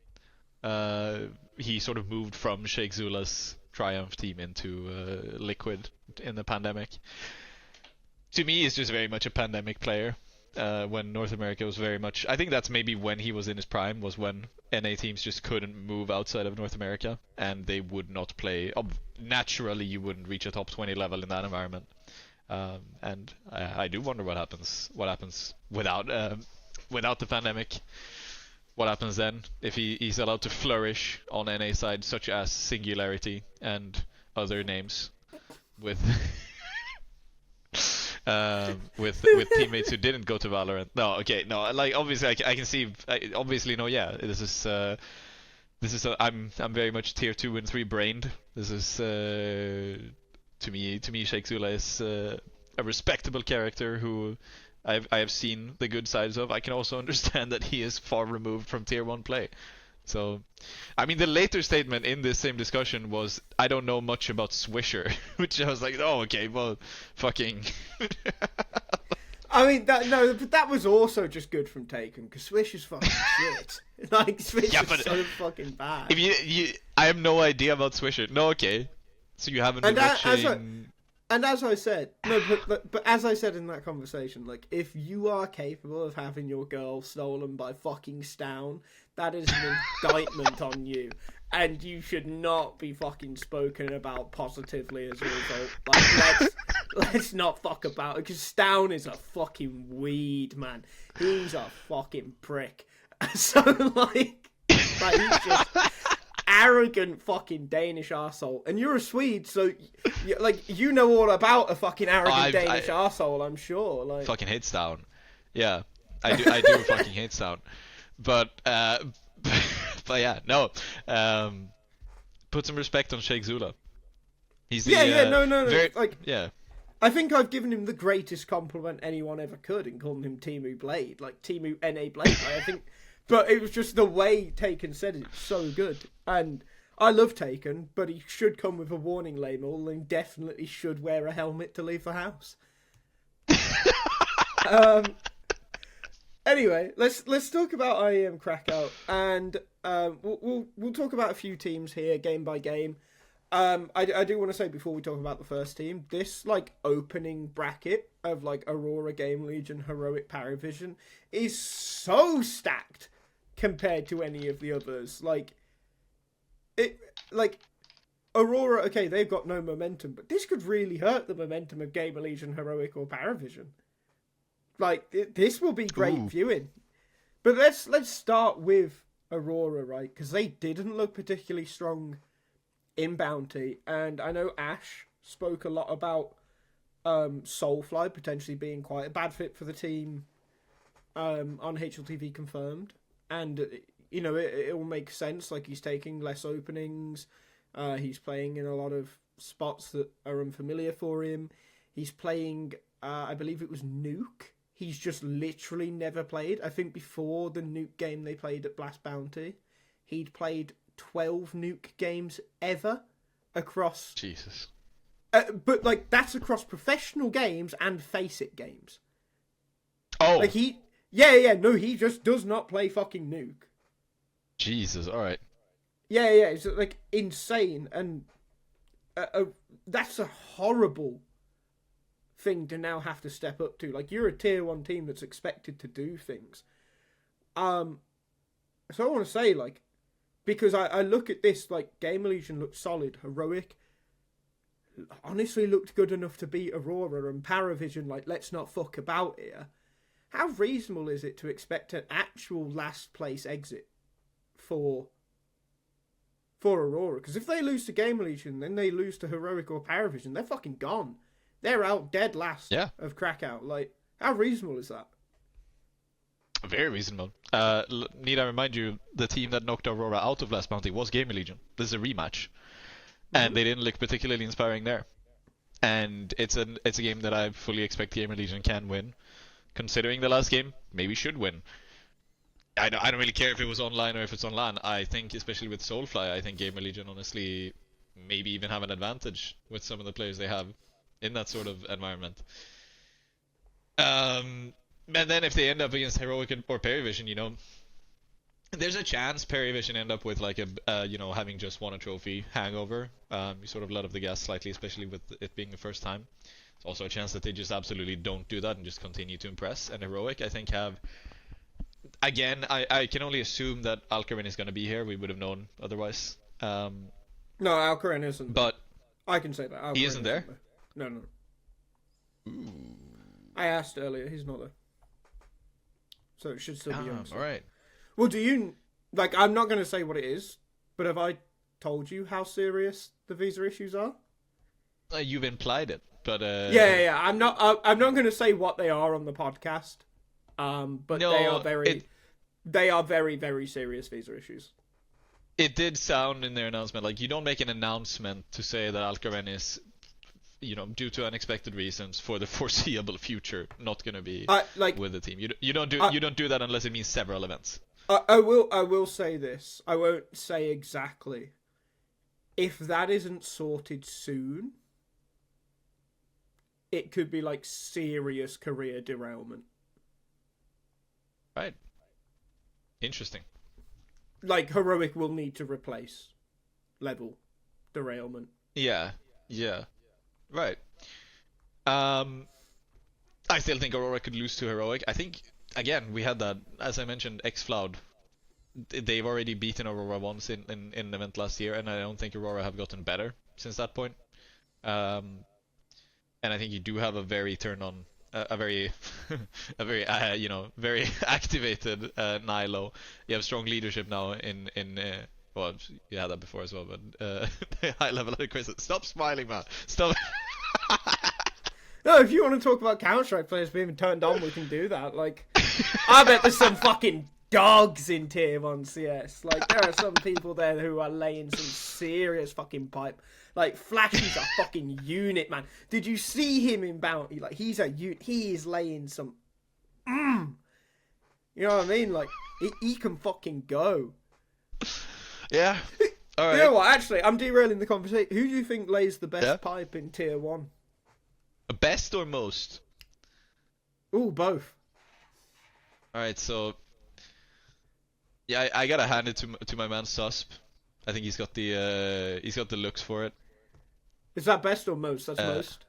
B: he sort of moved from Sheikh Zula's Triumph team into Liquid in the pandemic. To me, he's just very much a pandemic player. When North America was very much, I think that's maybe when he was in his prime, was when NA teams just couldn't move outside of North America, and they would not play. Naturally, you wouldn't reach a top 20 level in that environment. And I do wonder what happens without the pandemic. What happens then if he's allowed to flourish on NA side, such as Singularity and other names, with teammates who didn't go to Valorant. Like obviously I can see. Obviously, no, yeah. This is. I'm very much tier 2 and 3 brained. This is to me Sheikh Zula is a respectable character who I have seen the good sides of. I can also understand that he is far removed from tier 1 play. So, I mean, the later statement in this same discussion was, I don't know much about Swisher, which I was like, oh, okay, well, fucking.
A: I mean, but that was also just good from Taken, because Swish is fucking shit. Like, Swish is so fucking bad.
B: If I have no idea about Swisher. No, okay. So you haven't been watching...
A: And as I said, but as I said in that conversation, like, if you are capable of having your girl stolen by fucking Stown, that is an indictment on you, and you should not be fucking spoken about positively as a result. Like, let's not fuck about it, because Stown is a fucking weed, man. He's a fucking prick. So, like he's just arrogant fucking Danish arsehole. And you're a Swede, so you know all about a fucking arrogant Danish arsehole, I'm sure. Like,
B: fucking hate Stown. Yeah, I do fucking hate Stown. But yeah, no. Put some respect on Sheikh Zula. He's the,
A: no.
B: Very,
A: like,
B: yeah.
A: I think I've given him the greatest compliment anyone ever could in calling him Timu Blade, like Timu NA Blade. I think. But it was just the way Taken said it, so good. And I love Taken, but he should come with a warning label and definitely should wear a helmet to leave the house. Anyway, let's talk about IEM Krakow, and we'll talk about a few teams here, game by game. I do want to say before we talk about the first team, this like opening bracket of like Aurora, GamerLegion, Heroic, PARIVISION is so stacked compared to any of the others. Aurora, okay, they've got no momentum, but this could really hurt the momentum of GamerLegion, Heroic, or PARIVISION. Like, this will be great viewing. But let's start with Aurora, right? Because they didn't look particularly strong in Bounty, and I know Ash spoke a lot about Soulfly potentially being quite a bad fit for the team on HLTV Confirmed. And, you know, it will make sense. Like, he's taking less openings. He's playing in a lot of spots that are unfamiliar for him. He's playing, I believe it was Nuke. He's just literally never played. I think before the Nuke game they played at Blast Bounty, he'd played 12 Nuke games ever across...
B: Jesus.
A: But, like, that's across professional games and Face-It games.
B: Oh!
A: Like, he just does not play fucking Nuke.
B: Jesus, alright.
A: Yeah, it's, like, insane, and that's a horrible thing to now have to step up to. Like, you're a tier 1 team that's expected to do things. So I want to say, like, because I look at this, like, GamerLegion looked solid. Heroic honestly looked good enough to beat Aurora, and PARIVISION, like, let's not fuck about here. How reasonable is it to expect an actual last place exit for Aurora? Because if they lose to GamerLegion, then they lose to Heroic or PARIVISION, they're fucking gone. They're out dead last of Krakow. Like, how reasonable is that?
B: Very reasonable. Need I remind you, the team that knocked Aurora out of Last Bounty was GamerLegion. This is a rematch. And they didn't look particularly inspiring there. And it's a game that I fully expect GamerLegion can win. Considering the last game, maybe should win. I don't really care if it was online or if it's online. I think, especially with Soulfly, I think GamerLegion honestly maybe even have an advantage with some of the players they have in that sort of environment. And then if they end up against Heroic or PARIVISION, you know, there's a chance PARIVISION end up with like a, you know, having just won a trophy hangover. You sort of let up the gas slightly, especially with it being the first time. There's also a chance that they just absolutely don't do that and just continue to impress. And Heroic, I think, have... Again, I can only assume that Alcarin is going to be here. We would have known otherwise.
A: No, Alcarin isn't.
B: But
A: I can say that. Alcarin
B: he isn't there?
A: No.
B: Ooh.
A: I asked earlier. He's not there. So it should still be on.
B: Alright.
A: Well, do you... Like, I'm not going to say what it is, but have I told you how serious the visa issues are?
B: You've implied it, but...
A: Yeah. I'm not going to say what they are on the podcast. But no, they are very, very serious visa issues.
B: It did sound in their announcement, like, you don't make an announcement to say that Alcarin is due to unexpected reasons for the foreseeable future, not gonna be with the team. You don't do that unless it means several events.
A: I will say this. I won't say exactly. If that isn't sorted soon, it could be like serious career derailment.
B: Right. Interesting.
A: Like Heroic will need to replace level derailment.
B: Yeah. Right. I still think Aurora could lose to Heroic. I think, again, we had that, as I mentioned, X-Cloud. They've already beaten Aurora once in an event last year, and I don't think Aurora have gotten better since that point. And I think you do have a very very very activated Nilo. You have strong leadership now in well, you had that before as well, but high level adequacy. Stop smiling, man. Stop.
A: No, if you want to talk about Counter-Strike players being turned on, we can do that. Like, I bet there's some fucking dogs in Tier 1 CS. Like, there are some people there who are laying some serious fucking pipe. Like, Flash is a fucking unit, man. Did you see him in Bounty? Like, he's a unit. He is laying some... You know what I mean? Like, he can fucking go.
B: Yeah. All right.
A: You know what? Actually, I'm derailing the conversation. Who do you think lays the best pipe in Tier 1?
B: Best or most?
A: Ooh, both.
B: Alright, so... Yeah, I gotta hand it to my man Susp. I think he's got the looks for it.
A: Is that best or most? That's most.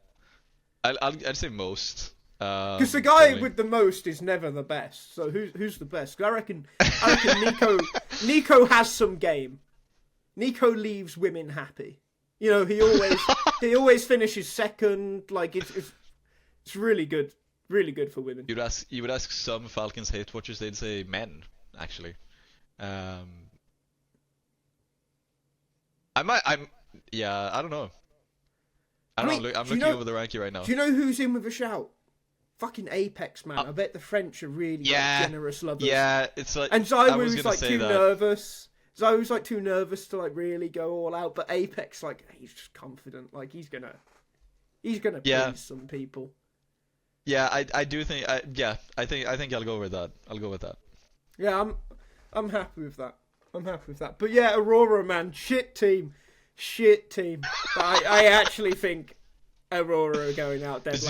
B: I'd say most.
A: Because the guy with the most is never the best. So who's the best? 'Cause I reckon NiKo has some game. NiKo leaves women happy. You know, he always finishes second. Like it's really good for women.
B: You would ask some Falcons hate watchers, they'd say men actually. I don't know. I'm looking over the ranking right now.
A: Do you know who's in with a shout? Fucking Apex, man. I bet the French are really generous lovers.
B: Yeah, it's like.
A: And Zywo was like too nervous. Zywo was like too nervous to like really go all out, but Apex, like, he's just confident. Like he's gonna please some people.
B: Yeah, I do think. I think I'll go with that.
A: Yeah, I'm happy with that. But yeah, Aurora, man, shit team. I actually think Aurora are going out dead last.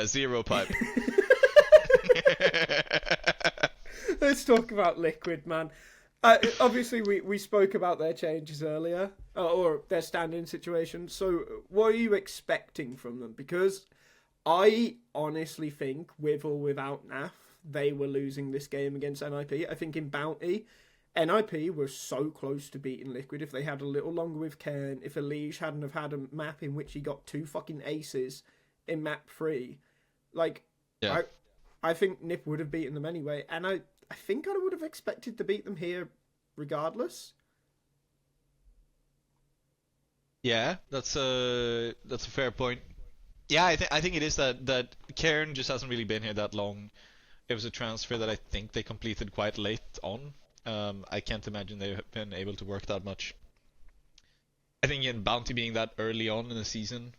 B: Zero pipe.
A: Let's talk about Liquid, man. Obviously, we spoke about their changes earlier, or their stand-in situation. So, what are you expecting from them? Because I honestly think, with or without NAF, they were losing this game against NIP. I think in Bounty, NIP were so close to beating Liquid. If they had a little longer with Cairn, if Elige hadn't have had a map in which he got 2 fucking aces in map 3, like, yeah. I think NIP would have beaten them anyway, and I think I would have expected to beat them here regardless.
B: Yeah, that's a fair point. Yeah, I think it is that Cairn just hasn't really been here that long. It was a transfer that I think they completed quite late on. I can't imagine they've been able to work that much. I think in Bounty being that early on in the season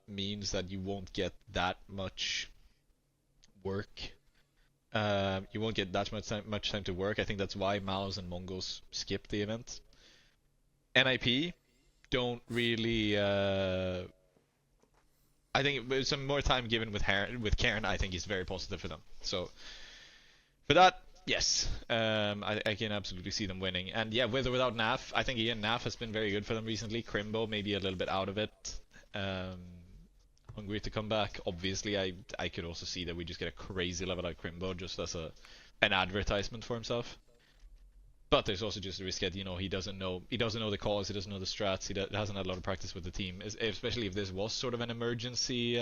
B: means that you won't get that much work. You won't get that much time to work. I think that's why Maos and Mongols skipped the event. NIP don't really. I think some more time given with Cairn, I think is very positive for them. So for that, yes, I can absolutely see them winning. And yeah, with or without NAF, I think again NAF has been very good for them recently. Crimbo maybe a little bit out of it. Hungry to come back. Obviously, I could also see that we just get a crazy level out Crimbo just as an advertisement for himself. But there's also just a risk that, he doesn't know the cause, he doesn't know the strats, he hasn't had a lot of practice with the team, especially if this was sort of an emergency,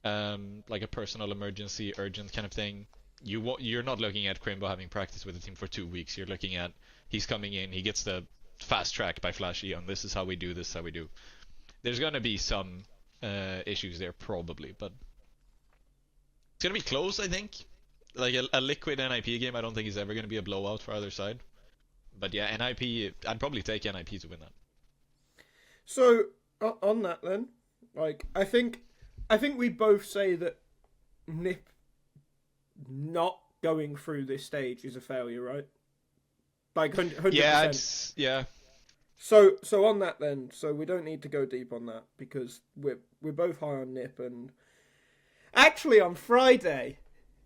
B: like a personal emergency, urgent kind of thing. You're not looking at Crimbo having practice with the team for 2 weeks. You're looking at he's coming in, he gets the fast track by Flashy on this is how we do, this is how we do. There's gonna be some issues there probably, but it's gonna be close, I think. Like a Liquid NIP game, I don't think is ever going to be a blowout for either side. But yeah, NIP, I'd probably take NIP to win that.
A: So, On that then, like I think we both say that Nip not going through this stage is a failure, right? Like 100%.
B: Yeah.
A: So on that then, so we don't need to go deep on that because we're both high on Nip. And actually on Friday,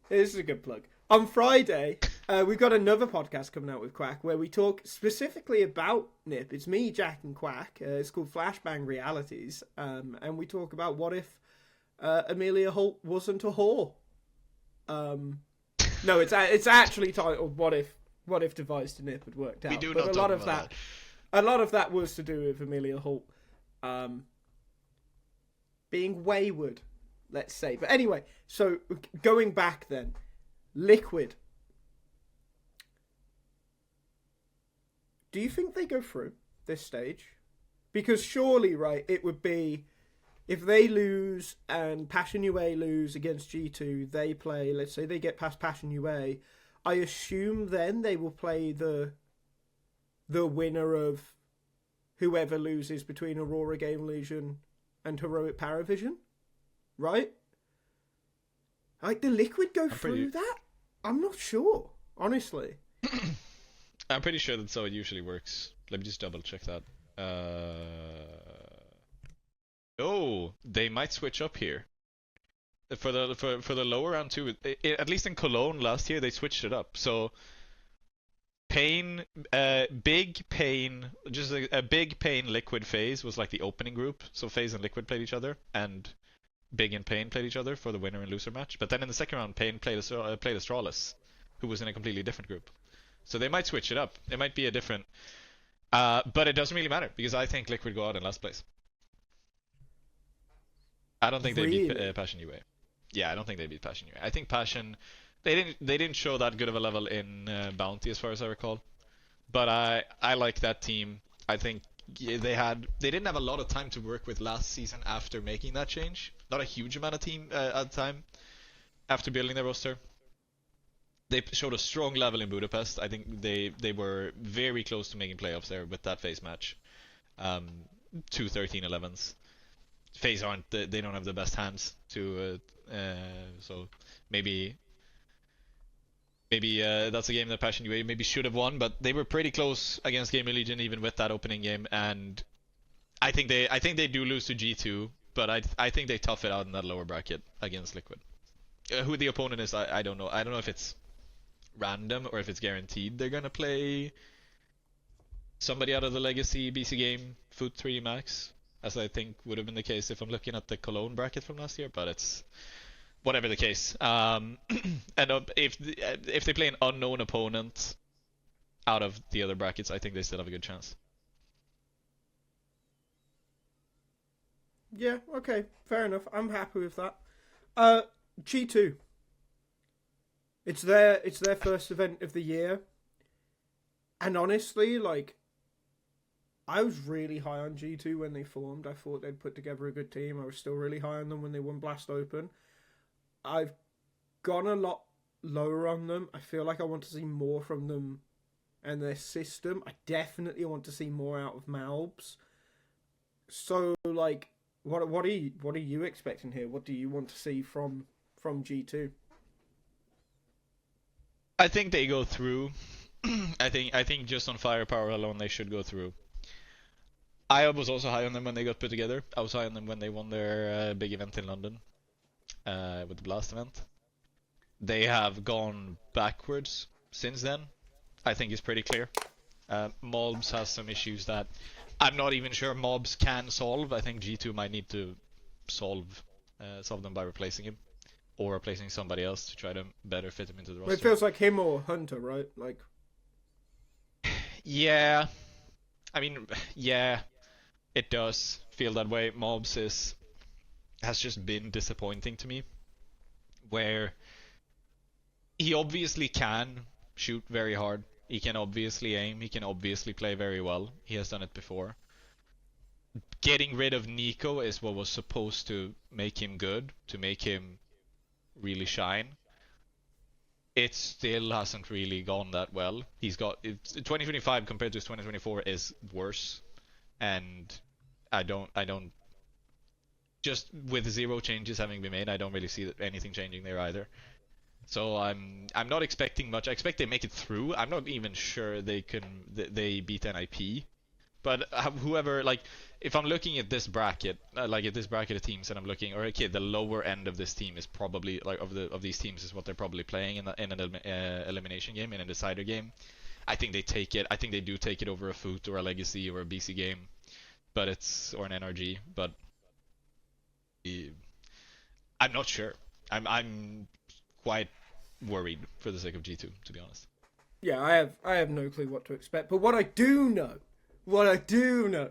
A: this is a good plug. On Friday, we've got another podcast coming out with Quacke where we talk specifically about Nip. It's me, Jack, and Quacke. It's called Flashbang Realities, and we talk about what if Amelia Holt wasn't a whore. No, it's actually titled "What if Device to Nip had worked out."
B: We do
A: but
B: not
A: a lot
B: talk
A: of
B: about
A: that. A lot of that was to do with Amelia Holt being wayward, let's say. But anyway, so going back then, Liquid. Do you think they go through this stage? Because surely, right, it would be if they lose and Passion UA lose against G2, they play, let's say they get past Passion UA, I assume then they will play the winner of whoever loses between Aurora GamerLegion and Heroic PARIVISION, right? Like, the Liquid go through that? I'm not sure, honestly.
B: I'm pretty sure that's how it usually works. Let me just double check that. Oh, they might switch up here. For the lower round too. At least in Cologne last year, they switched it up. So Pain, Big Pain, just a Big Pain Liquid phase was like the opening group. So FaZe and Liquid played each other, and Big and Pain played each other for the winner and loser match. But then in the second round, Pain played Astralis, who was in a completely different group. So they might switch it up. It might be a different. But it doesn't really matter because I think Liquid go out in last place. I don't think they beat Passion UA. Yeah, I don't think they beat Passion UA. I think Passion, they didn't show that good of a level in Bounty as far as I recall. But I like that team. I think they didn't have a lot of time to work with last season after making that change. Not a huge amount of team at time after building their roster. They showed a strong level in Budapest. I think they were very close to making playoffs there with that FaZe match. 2 13-11s. FaZe they don't have the best hands to so maybe that's a game that Passion UA maybe should have won, but they were pretty close against GamerLegion even with that opening game, and I think they do lose to G2, but I think they tough it out in that lower bracket against Liquid. Who the opponent is, I don't know. I don't know if it's random or if it's guaranteed they're gonna play somebody out of the Legacy BC.Game Foot 3 Max, as I think would have been the case if I'm looking at the Cologne bracket from last year, but it's whatever the case. And if they play an unknown opponent out of the other brackets, I think they still have a good chance.
A: Yeah, okay, fair enough. I'm happy with that. G2. It's their first event of the year. And honestly, like, I was really high on G2 when they formed. I thought they'd put together a good team. I was still really high on them when they won Blast Open. I've gone a lot lower on them. I feel like I want to see more from them and their system. I definitely want to see more out of Malbs. So, like, what are you expecting here? What do you want to see from G2?
B: I think they go through. I think just on firepower alone they should go through. I was also high on them when they got put together. I was high on them when they won their big event in London with the Blast event. They have gone backwards since then. I think it's pretty clear. Mobs has some issues that I'm not even sure Mobs can solve. I think G2 might need to solve them by replacing him, or replacing somebody else to try to better fit him into the roster.
A: It feels like him or Hunter, right? Like,
B: yeah, I mean, yeah, it does feel that way. Mobs has just been disappointing to me, where he obviously can shoot very hard. He can obviously aim. He can obviously play very well. He has done it before. Getting rid of NiKo is what was supposed to make him good, to make him really shine. It still hasn't really gone that well. 2025 compared to 2024 is worse, and I don't. Just with 0 changes having been made, I don't really see anything changing there either. So I'm not expecting much. I expect they make it through. I'm not even sure they beat NIP. But whoever, like, if I'm looking at this bracket, like at this bracket of teams, and I'm looking, or okay, the lower end of this team is probably like of these teams is what they're probably playing in an elimination game, in a decider game. I think they take it. I think they do take it over a Foot or a Legacy or a BC.Game, or an NRG. But I'm not sure. I'm quite worried for the sake of G2, to be honest.
A: Yeah, I have no clue what to expect. But what I do know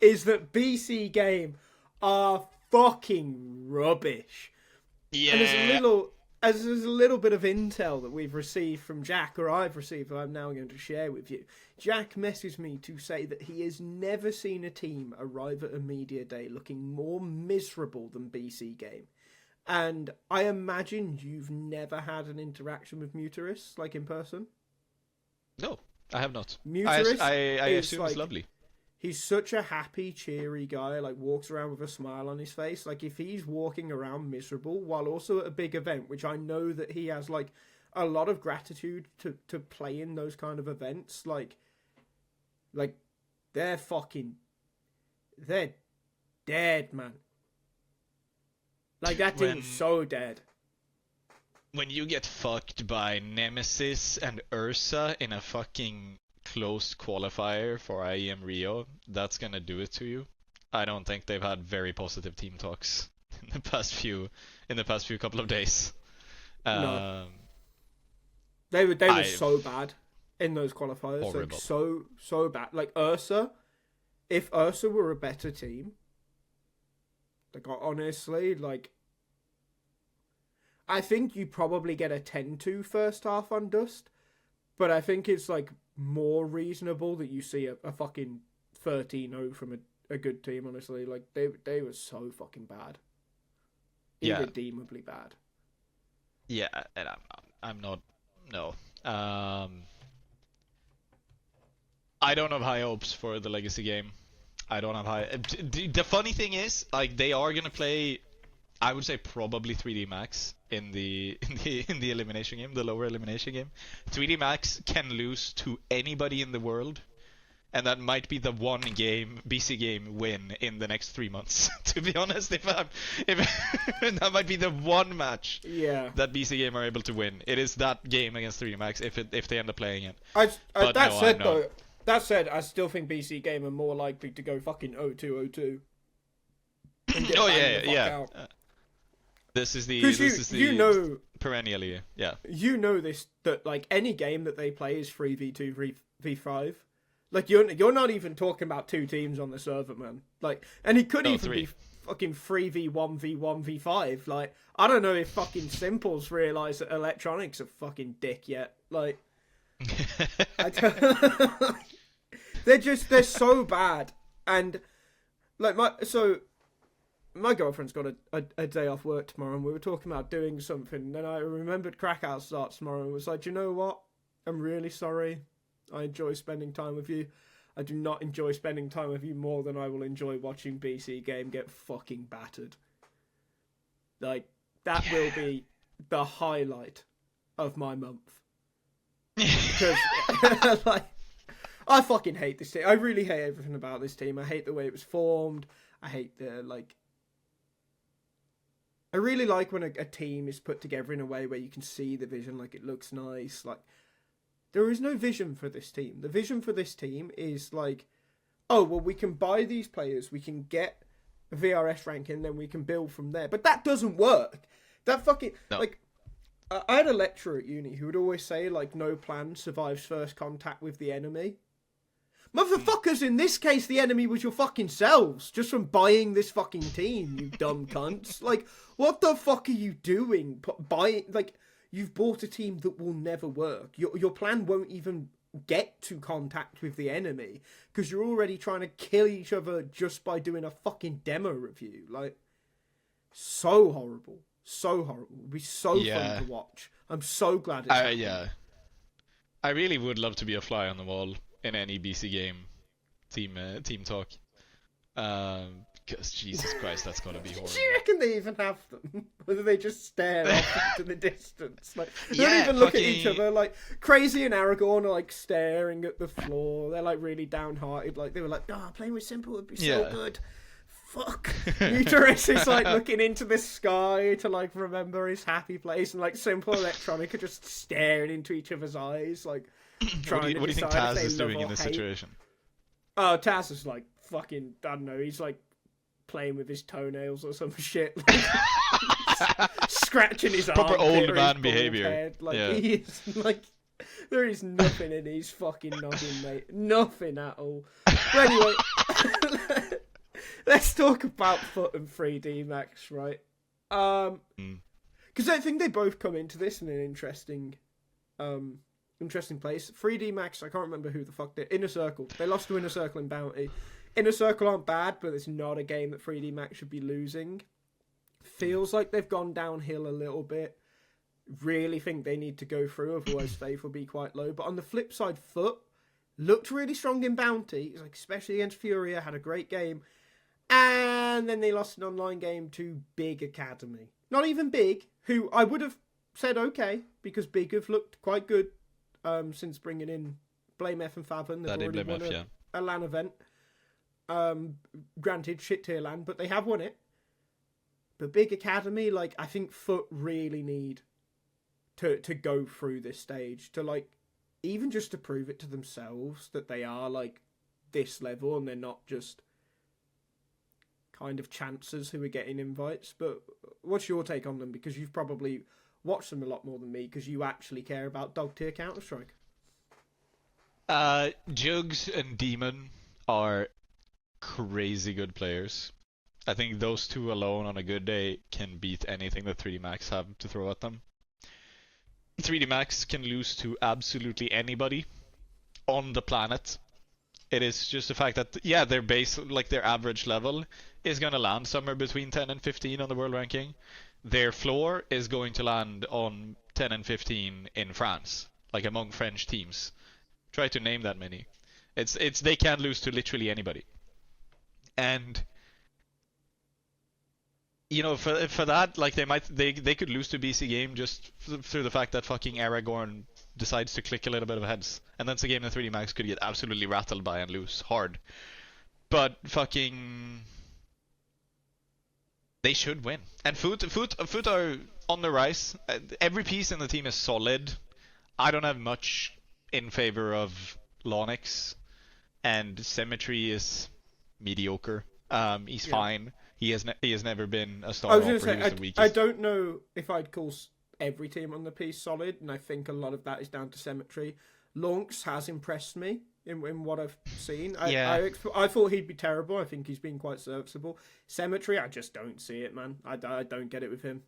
A: is that BC.Game are fucking rubbish.
B: Yeah.
A: And there's a little bit of intel that we've received from Jack, or I've received, that I'm now going to share with you. Jack messaged me to say that he has never seen a team arrive at a media day looking more miserable than BC.Game. And I imagine you've never had an interaction with Muterus, like in person?
B: No, I have not.
A: Muterus
B: I assume it's lovely.
A: He's such a happy, cheery guy, like walks around with a smile on his face. Like if he's walking around miserable while also at a big event, which I know that he has like a lot of gratitude to play in those kind of events, like they're dead, man. Like that team's so dead.
B: When you get fucked by Nemesis and Ursa in a fucking closed qualifier for IEM Rio, that's gonna do it to you. I don't think they've had very positive team talks in the past few couple of days.
A: No. They were so bad in those qualifiers.
B: Horrible.
A: Like so bad. Like Ursa, if Ursa were a better team, like honestly, like I think you probably get a 10-2 first half on Dust, but I think it's like more reasonable that you see a fucking 13-0 from a good team, honestly. Like they were so fucking bad.
B: Yeah.
A: Irredeemably bad.
B: Yeah, and I'm not. No. I don't have high hopes for the Legacy game. I don't have high. The funny thing is, like, they are gonna play, I would say probably 3D Max in the elimination game, the lower elimination game. 3D Max can lose to anybody in the world, and that might be the one game BC.Game win in the next 3 months. To be honest, if that might be the one match that BC.Game are able to win. It is that game against 3D Max if they end up playing it.
A: That said, I still think BC.Game are more likely to go fucking 0-2-0-2.
B: Oh yeah. This is the perennially, yeah.
A: You know this, that like any game that they play is 3v2 v5. Like you're not even talking about two teams on the server, man. Like, and it could even be fucking 3v1 v1 v5. Like, I don't know if fucking Simples realise that Electronics are fucking dick yet. Like, they're so bad, and like my girlfriend's got a day off work tomorrow, and we were talking about doing something, and then I remembered Krakow starts tomorrow, and was like, you know what? I'm really sorry. I enjoy spending time with you. I do not enjoy spending time with you more than I will enjoy watching BC.Game get fucking battered. Like, that will be the highlight of my month. Because, like, I fucking hate this team. I really hate everything about this team. I hate the way it was formed. I hate the, like... I really like when a team is put together in a way where you can see the vision, like, it looks nice. Like, there is no vision for this team. The vision for this team is, like, oh, well, we can buy these players, we can get a VRS ranking, then we can build from there. But that doesn't work. That fucking... No. Like, I had a lecturer at uni who would always say, like, no plan survives first contact with the enemy. Motherfuckers, in this case, the enemy was your fucking selves, just from buying this fucking team, you dumb cunts. Like, what the fuck are you doing? Like, you've bought a team that will never work. Your plan won't even get to contact with the enemy, because you're already trying to kill each other just by doing a fucking demo review. Like, so horrible. So horrible. It'll be so fun to watch. I'm so glad it's happening.
B: Yeah. I really would love to be a fly on the wall in any BC.Game team talk. Because Jesus Christ, that's gonna be horrible.
A: Do you reckon they even have them? Whether they just stare off into the distance? Like, they don't
B: Yeah,
A: even look at each
B: fucking-
A: other. Like, Crazy and Aragorn are like staring at the floor. They're like really downhearted. Like, they were like, playing with Simple would be so
B: Yeah.
A: good. Fuck. Mutarus is like looking into the sky to like remember his happy place, and like Simple Electronic are just staring into each other's eyes, like trying to
B: What do you think
A: decide if
B: Taz
A: they
B: is
A: love
B: doing
A: or
B: in this
A: hate.
B: situation?
A: Oh, Taz is like fucking, I don't know, he's like playing with his toenails or some shit. Like, scratching his arm.
B: Proper old man behavior.
A: Head. Like,
B: Yeah.
A: he is, like, there is nothing in his fucking noggin, mate. Nothing at all. But anyway, let's talk about Foot and 3D Max, right? Because I think they both come into this in an interesting place. 3D Max, I can't remember who the fuck they... Inner Circle. They lost to Inner Circle in Bounty. Inner Circle aren't bad, but it's not a game that 3D Max should be losing. Feels like they've gone downhill a little bit. Really think they need to go through, otherwise Faith will be quite low. But on the flip side, Foot looked really strong in Bounty, like especially against Furia, had a great game. And then they lost an online game to Big Academy. Not even Big, who I would have said okay, because Big have looked quite good since bringing in Blame F and Favon. They've already won a LAN event. Granted, shit tier LAN, but they have won it. But Big Academy, like, I think Foot really need to go through this stage to, like, even just to prove it to themselves that they are, like, this level and they're not just kind of chancers who are getting invites. But what's your take on them? Because you've probably watched them a lot more than me because you actually care about dog tier Counter-Strike.
B: Jugs and Demon are crazy good players. I think those two alone on a good day can beat anything that 3D Max have to throw at them. 3D Max can lose to absolutely anybody on the planet. It is just the fact that, yeah, their base, like their average level, is going to land somewhere between 10 and 15 on the world ranking. Their floor is going to land on 10 and 15 in France, like among French teams. Try to name that many. It's they can lose to literally anybody. And you know, for that, like they could lose to BC.Game just through the fact that fucking Aragorn decides to click a little bit of heads, and that's a game that 3D Max could get absolutely rattled by and lose hard. But fucking, they should win. And Foot are on the rise. Every piece in the team is solid. I don't have much in favor of Lonix, and Symmetry is mediocre. He's fine. He has never been a star.
A: I was going to say,
B: the weakest.
A: I don't know if I'd call every team on the piece solid, and I think a lot of that is down to Symmetry. Lonix has impressed me in what I've seen. I thought he'd be terrible. I think he's been quite serviceable. Symmetry, I just don't see it, man. I don't get it with him.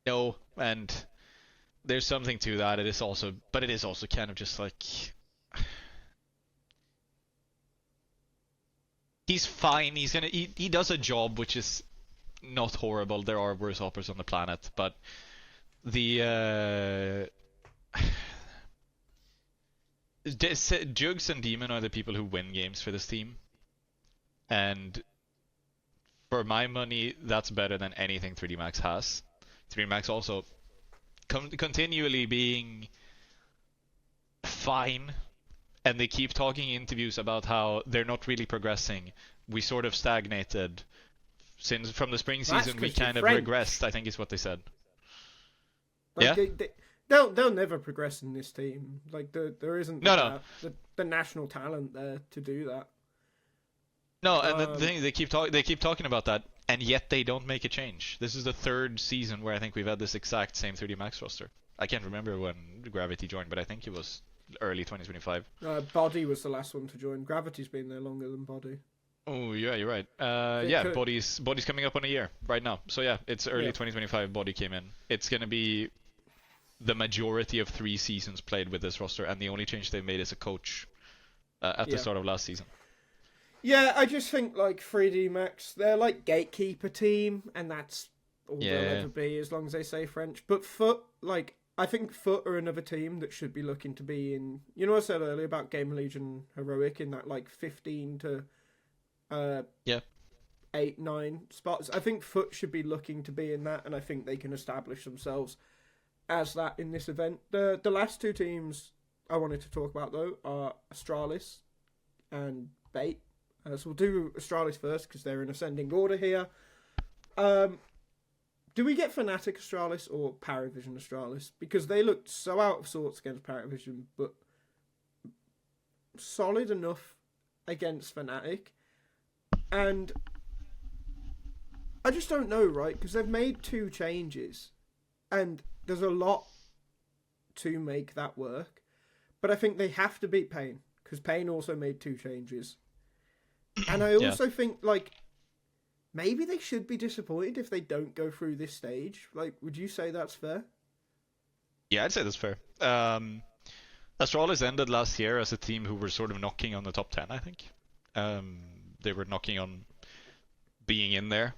B: No, and there's something to that. It is also kind of just like, he's fine. He does a job which is not horrible. There are worse operators on the planet, but the Jugs and Demon are the people who win games for this team, and for my money, that's better than anything 3D Max has. 3D Max also continually being fine. And they keep talking in interviews about how they're not really progressing. We sort of stagnated since from the spring season. We kind of regressed, I think is what they said.
A: Like,
B: yeah,
A: they'll never progress in this team. Like there isn't the national talent there to do that.
B: No, and the thing they keep talking about that, and yet they don't make a change. This is the third season where I think we've had this exact same 3D Max roster. I can't remember when Gravity joined, but I think it was early 2025.
A: Body was the last one to join. Gravity's been there longer than Body.
B: Oh yeah, you're right. Body's coming up on a year right now. So yeah, it's early 2025. Body came in. It's gonna be the majority of 3 seasons played with this roster, and the only change they made is a coach at the start of last season.
A: Yeah, I just think like 3D Max, they're like gatekeeper team, and that's all they'll ever be as long as they say French. But Foot, like, I think Foot are another team that should be looking to be in. You know what I said earlier about GamerLegion Heroic in that like 15 to
B: Yeah.
A: 8, 9 spots. I think Foot should be looking to be in that, and I think they can establish themselves as that in this event. The last two teams I wanted to talk about, though, are Astralis and Bait. So we'll do Astralis first, because they're in ascending order here. Do we get Fnatic Astralis or PARIVISION Astralis? Because they looked so out of sorts against PARIVISION, but solid enough against Fnatic. And I just don't know, right? Because they've made 2 changes, and there's a lot to make that work. But I think they have to beat Pain, because Pain also made 2 changes. And I also think, like, maybe they should be disappointed if they don't go through this stage. Like, would you say that's fair?
B: Yeah, I'd say that's fair. Astralis ended last year as a team who were sort of knocking on the top 10, I think. They were knocking on being in there,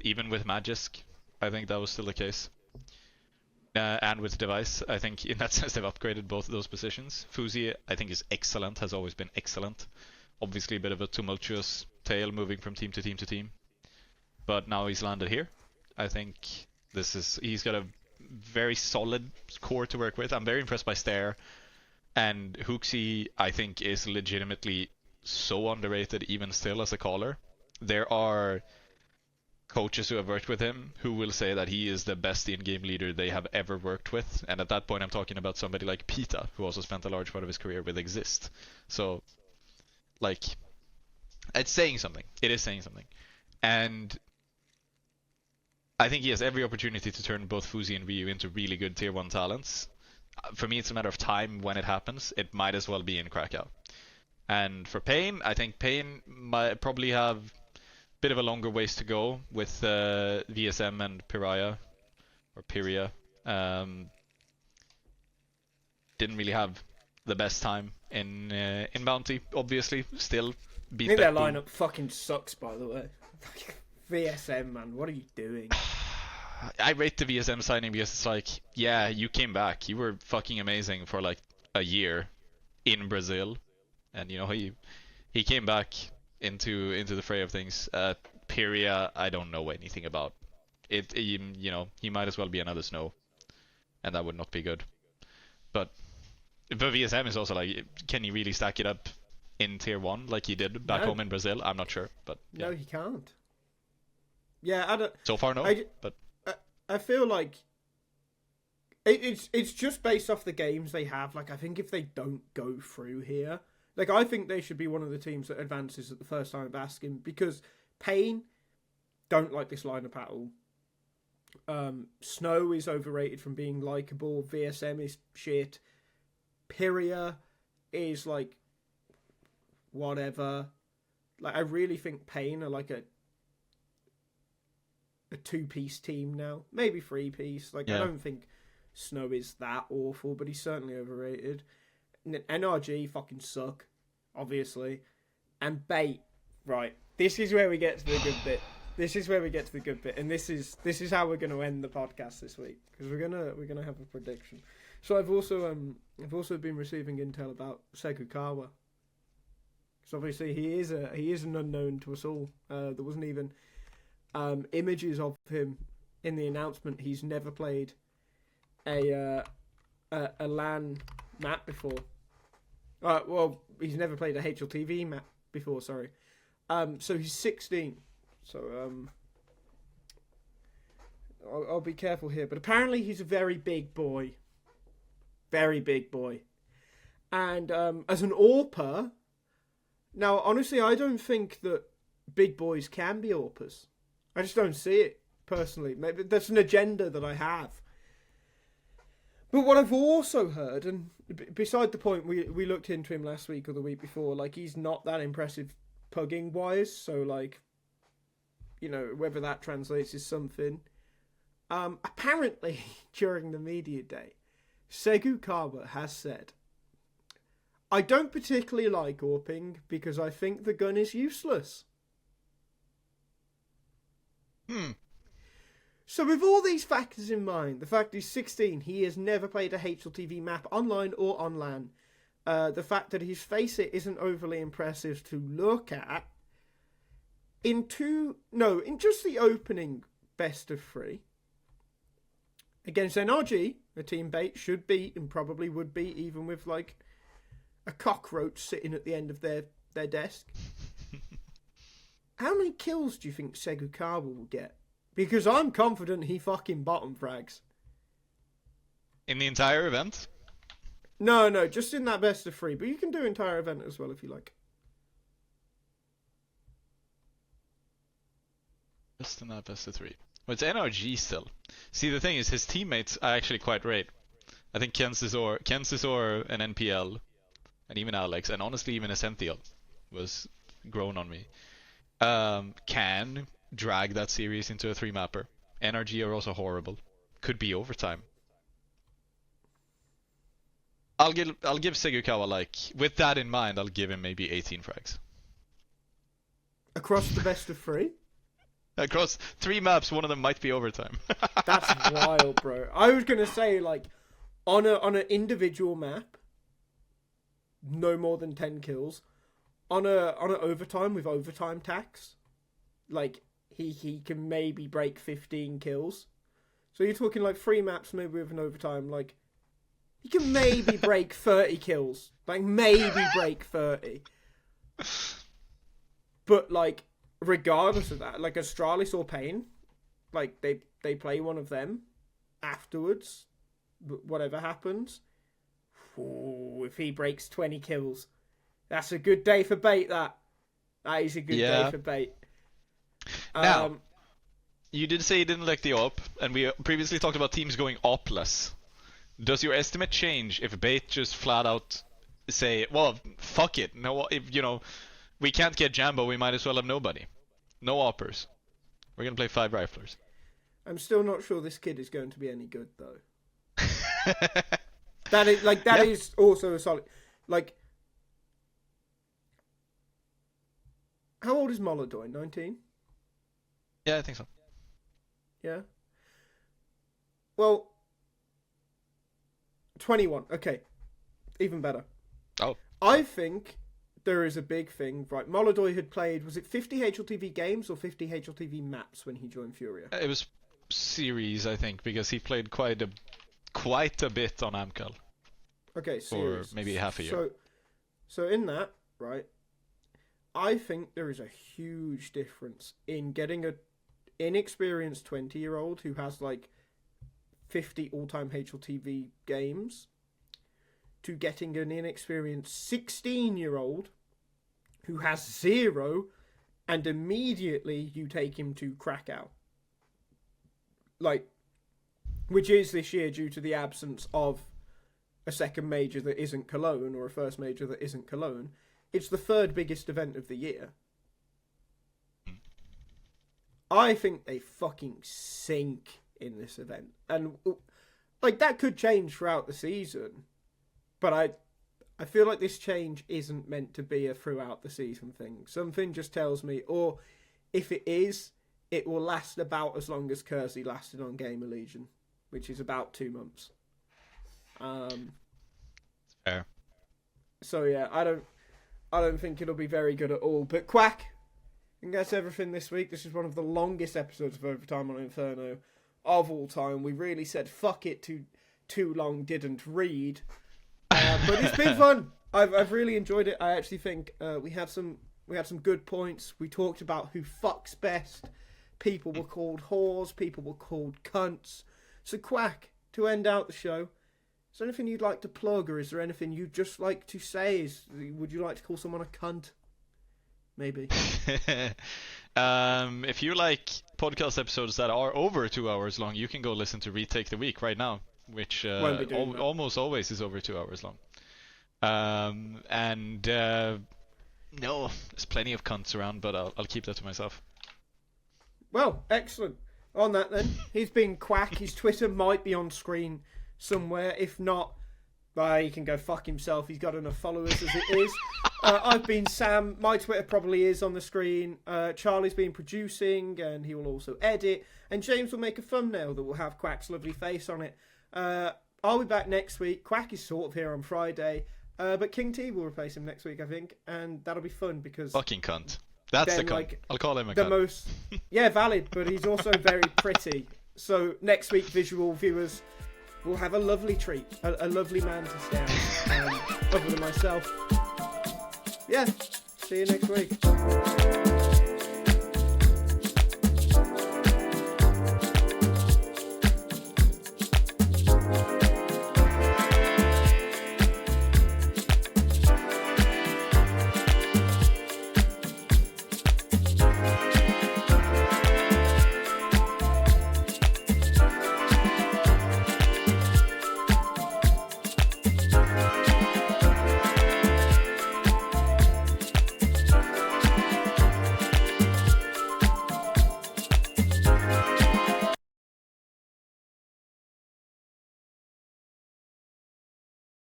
B: even with Magisk. I think that was still the case. And with Device, I think in that sense they've upgraded both of those positions. Fuzi, I think, is excellent, has always been excellent. Obviously a bit of a tumultuous tale moving from team to team to team. But now he's landed here. I think he's got a very solid core to work with. I'm very impressed by Stair. And Hooksy, I think, is legitimately so underrated even still as a caller. There are coaches who have worked with him who will say that he is the best in-game leader they have ever worked with. And at that point I'm talking about somebody like Pita, who also spent a large part of his career with Exist. So, like, it's saying something. It is saying something. And I think he has every opportunity to turn both Fuzi and Ryu into really good tier 1 talents. For me, it's a matter of time when it happens. It might as well be in Krakow. And for Pain, I think Pain might probably have a bit of a longer ways to go with VSM and Piria. Didn't really have the best time in Bounty, obviously. Still beat
A: I think their
B: Boom.
A: lineup fucking sucks, by the way. VSM, man, what are you doing?
B: I rate the VSM signing because it's like, yeah, you came back. You were fucking amazing for like a year in Brazil. And, you know, he came back into the fray of things. Piria, I don't know anything about. You know, he might as well be another Snow. And that would not be good. But VSM is also like, can he really stack it up in tier 1 like he did back home in Brazil? I'm not sure, but yeah.
A: No, he can't. Yeah, I don't.
B: So far, no. But
A: I feel like it's just based off the games they have. Like, I think if they don't go through here, like, I think they should be one of the teams that advances at the first time of asking, because Pain don't like this lineup at all. Snow is overrated from being likable. VSM is shit. Piria is like whatever. Like, I really think Pain are like a 2-piece team now, maybe 3-piece. Like, yeah. I don't think Snow is that awful, but he's certainly overrated. NRG fucking suck, obviously, and Bait. Right, this is where we get to the good bit. And this is how we're going to end the podcast this week, because we're gonna have a prediction. So I've also been receiving intel about Segukawa. So obviously he is an unknown to us all. There wasn't even images of him in the announcement. He's never played a LAN map before. Well, he's never played a HLTV map before. Sorry. So he's 16. So I'll be careful here. But apparently he's a very big boy. Very big boy. And as an AWPer, now honestly, I don't think that big boys can be AWPers. I just don't see it, personally. Maybe that's an agenda that I have. But what I've also heard, and beside the point, we looked into him last week or the week before, like, he's not that impressive pugging-wise, so, like, you know, whether that translates is something. Apparently, during the media day, Segukawa has said, I don't particularly like AWPing because I think the gun is useless. So with all these factors in mind, the fact he's 16, he has never played a HLTV map online or on LAN, the fact that his FACEIT isn't overly impressive to look at, in just the opening best of 3 against NRG, a team Bait should beat and probably would beat, even with like a cockroach sitting at the end of their desk. How many kills do you think Segukawa will get? Because I'm confident he fucking bottom frags.
B: In the entire event?
A: No, just in that best of 3. But you can do entire event as well if you like.
B: Just in that best of 3. Well, it's NRG still. See, the thing is, his teammates are actually quite great. I think Kensisor and NPL, and even Alex, and honestly even Essential was grown on me. Can drag that series into a 3-mapper. NRG are also horrible. Could be overtime. I'll give Segukawa, like, with that in mind, I'll give him maybe 18 frags.
A: Across the best of 3?
B: Across 3 maps, one of them might be overtime.
A: That's wild, bro. I was gonna say, like, on an individual map, no more than 10 kills. On an overtime with overtime tax, like, he can maybe break 15 kills. So you're talking like 3 maps maybe with an overtime, like, he can maybe break 30 kills. Like, maybe break 30. But, like, regardless of that, like, Astralis or Pain, like, they play one of them afterwards, whatever happens. Ooh, if he breaks 20 kills, that's a good day for Bait, that is a good day for Bait.
B: Now, you did say you didn't like the op, and we previously talked about teams going opless. Does your estimate change if Bait just flat out say, well, fuck it, no, if, you know, we can't get Jambo, we might as well have nobody. No oppers. We're gonna play 5 riflers.
A: I'm still not sure this kid is going to be any good, though. That is also a solid, like, how old is Molodoi? 19?
B: Yeah, I think so.
A: Yeah. Well, 21. Okay. Even better.
B: Oh.
A: I think there is a big thing, right? Molodoi had played, was it 50 HLTV games or 50 HLTV maps when he joined Furia?
B: It was series, I think, because he played quite a bit on Amcal.
A: Okay, series.
B: For maybe half a year.
A: So in that, right, I think there is a huge difference in getting a inexperienced 20-year-old who has like 50 all-time HLTV games to getting an inexperienced 16-year-old who has 0, and immediately you take him to Krakow. Like, which is this year due to the absence of a second major that isn't Cologne or a first major that isn't Cologne. It's the 3rd biggest event of the year. I think they fucking sink in this event. And, like, that could change throughout the season. But I feel like this change isn't meant to be a throughout the season thing. Something just tells me, or if it is, it will last about as long as Kersey lasted on GamerLegion, which is about 2 months.
B: Fair.
A: So yeah, I don't think it'll be very good at all. But Quack, I think that's everything this week. This is one of the longest episodes of Overtime on Inferno of all time. We really said fuck it to too long, didn't read. But it's been fun. I've really enjoyed it. I actually think we had some good points. We talked about who fucks best. People were called whores. People were called cunts. So Quack, to end out the show, is there anything you'd like to plug, or is there anything you'd just like to say? Would you like to call someone a cunt? Maybe.
B: If you like podcast episodes that are over 2 hours long, you can go listen to Retake the Week right now, which almost always is over 2 hours long. No, there's plenty of cunts around, but I'll keep that to myself.
A: Well, excellent. On that then, he's been Quack. His Twitter might be on screen somewhere. If not, he can go fuck himself. He's got enough followers as it is. I've been Sam. My Twitter probably is on the screen. Charlie's been producing, and he will also edit. And James will make a thumbnail that will have Quack's lovely face on it. I'll be back next week. Quack is sort of here on Friday. But King T will replace him next week, I think. And that'll be fun because...
B: Fucking cunt. That's
A: then
B: the cunt.
A: like
B: I'll call him a
A: the
B: cunt.
A: most valid, but he's also very pretty. So next week, visual viewers will have a lovely treat, a lovely man to stare other than myself. Yeah, see you next week.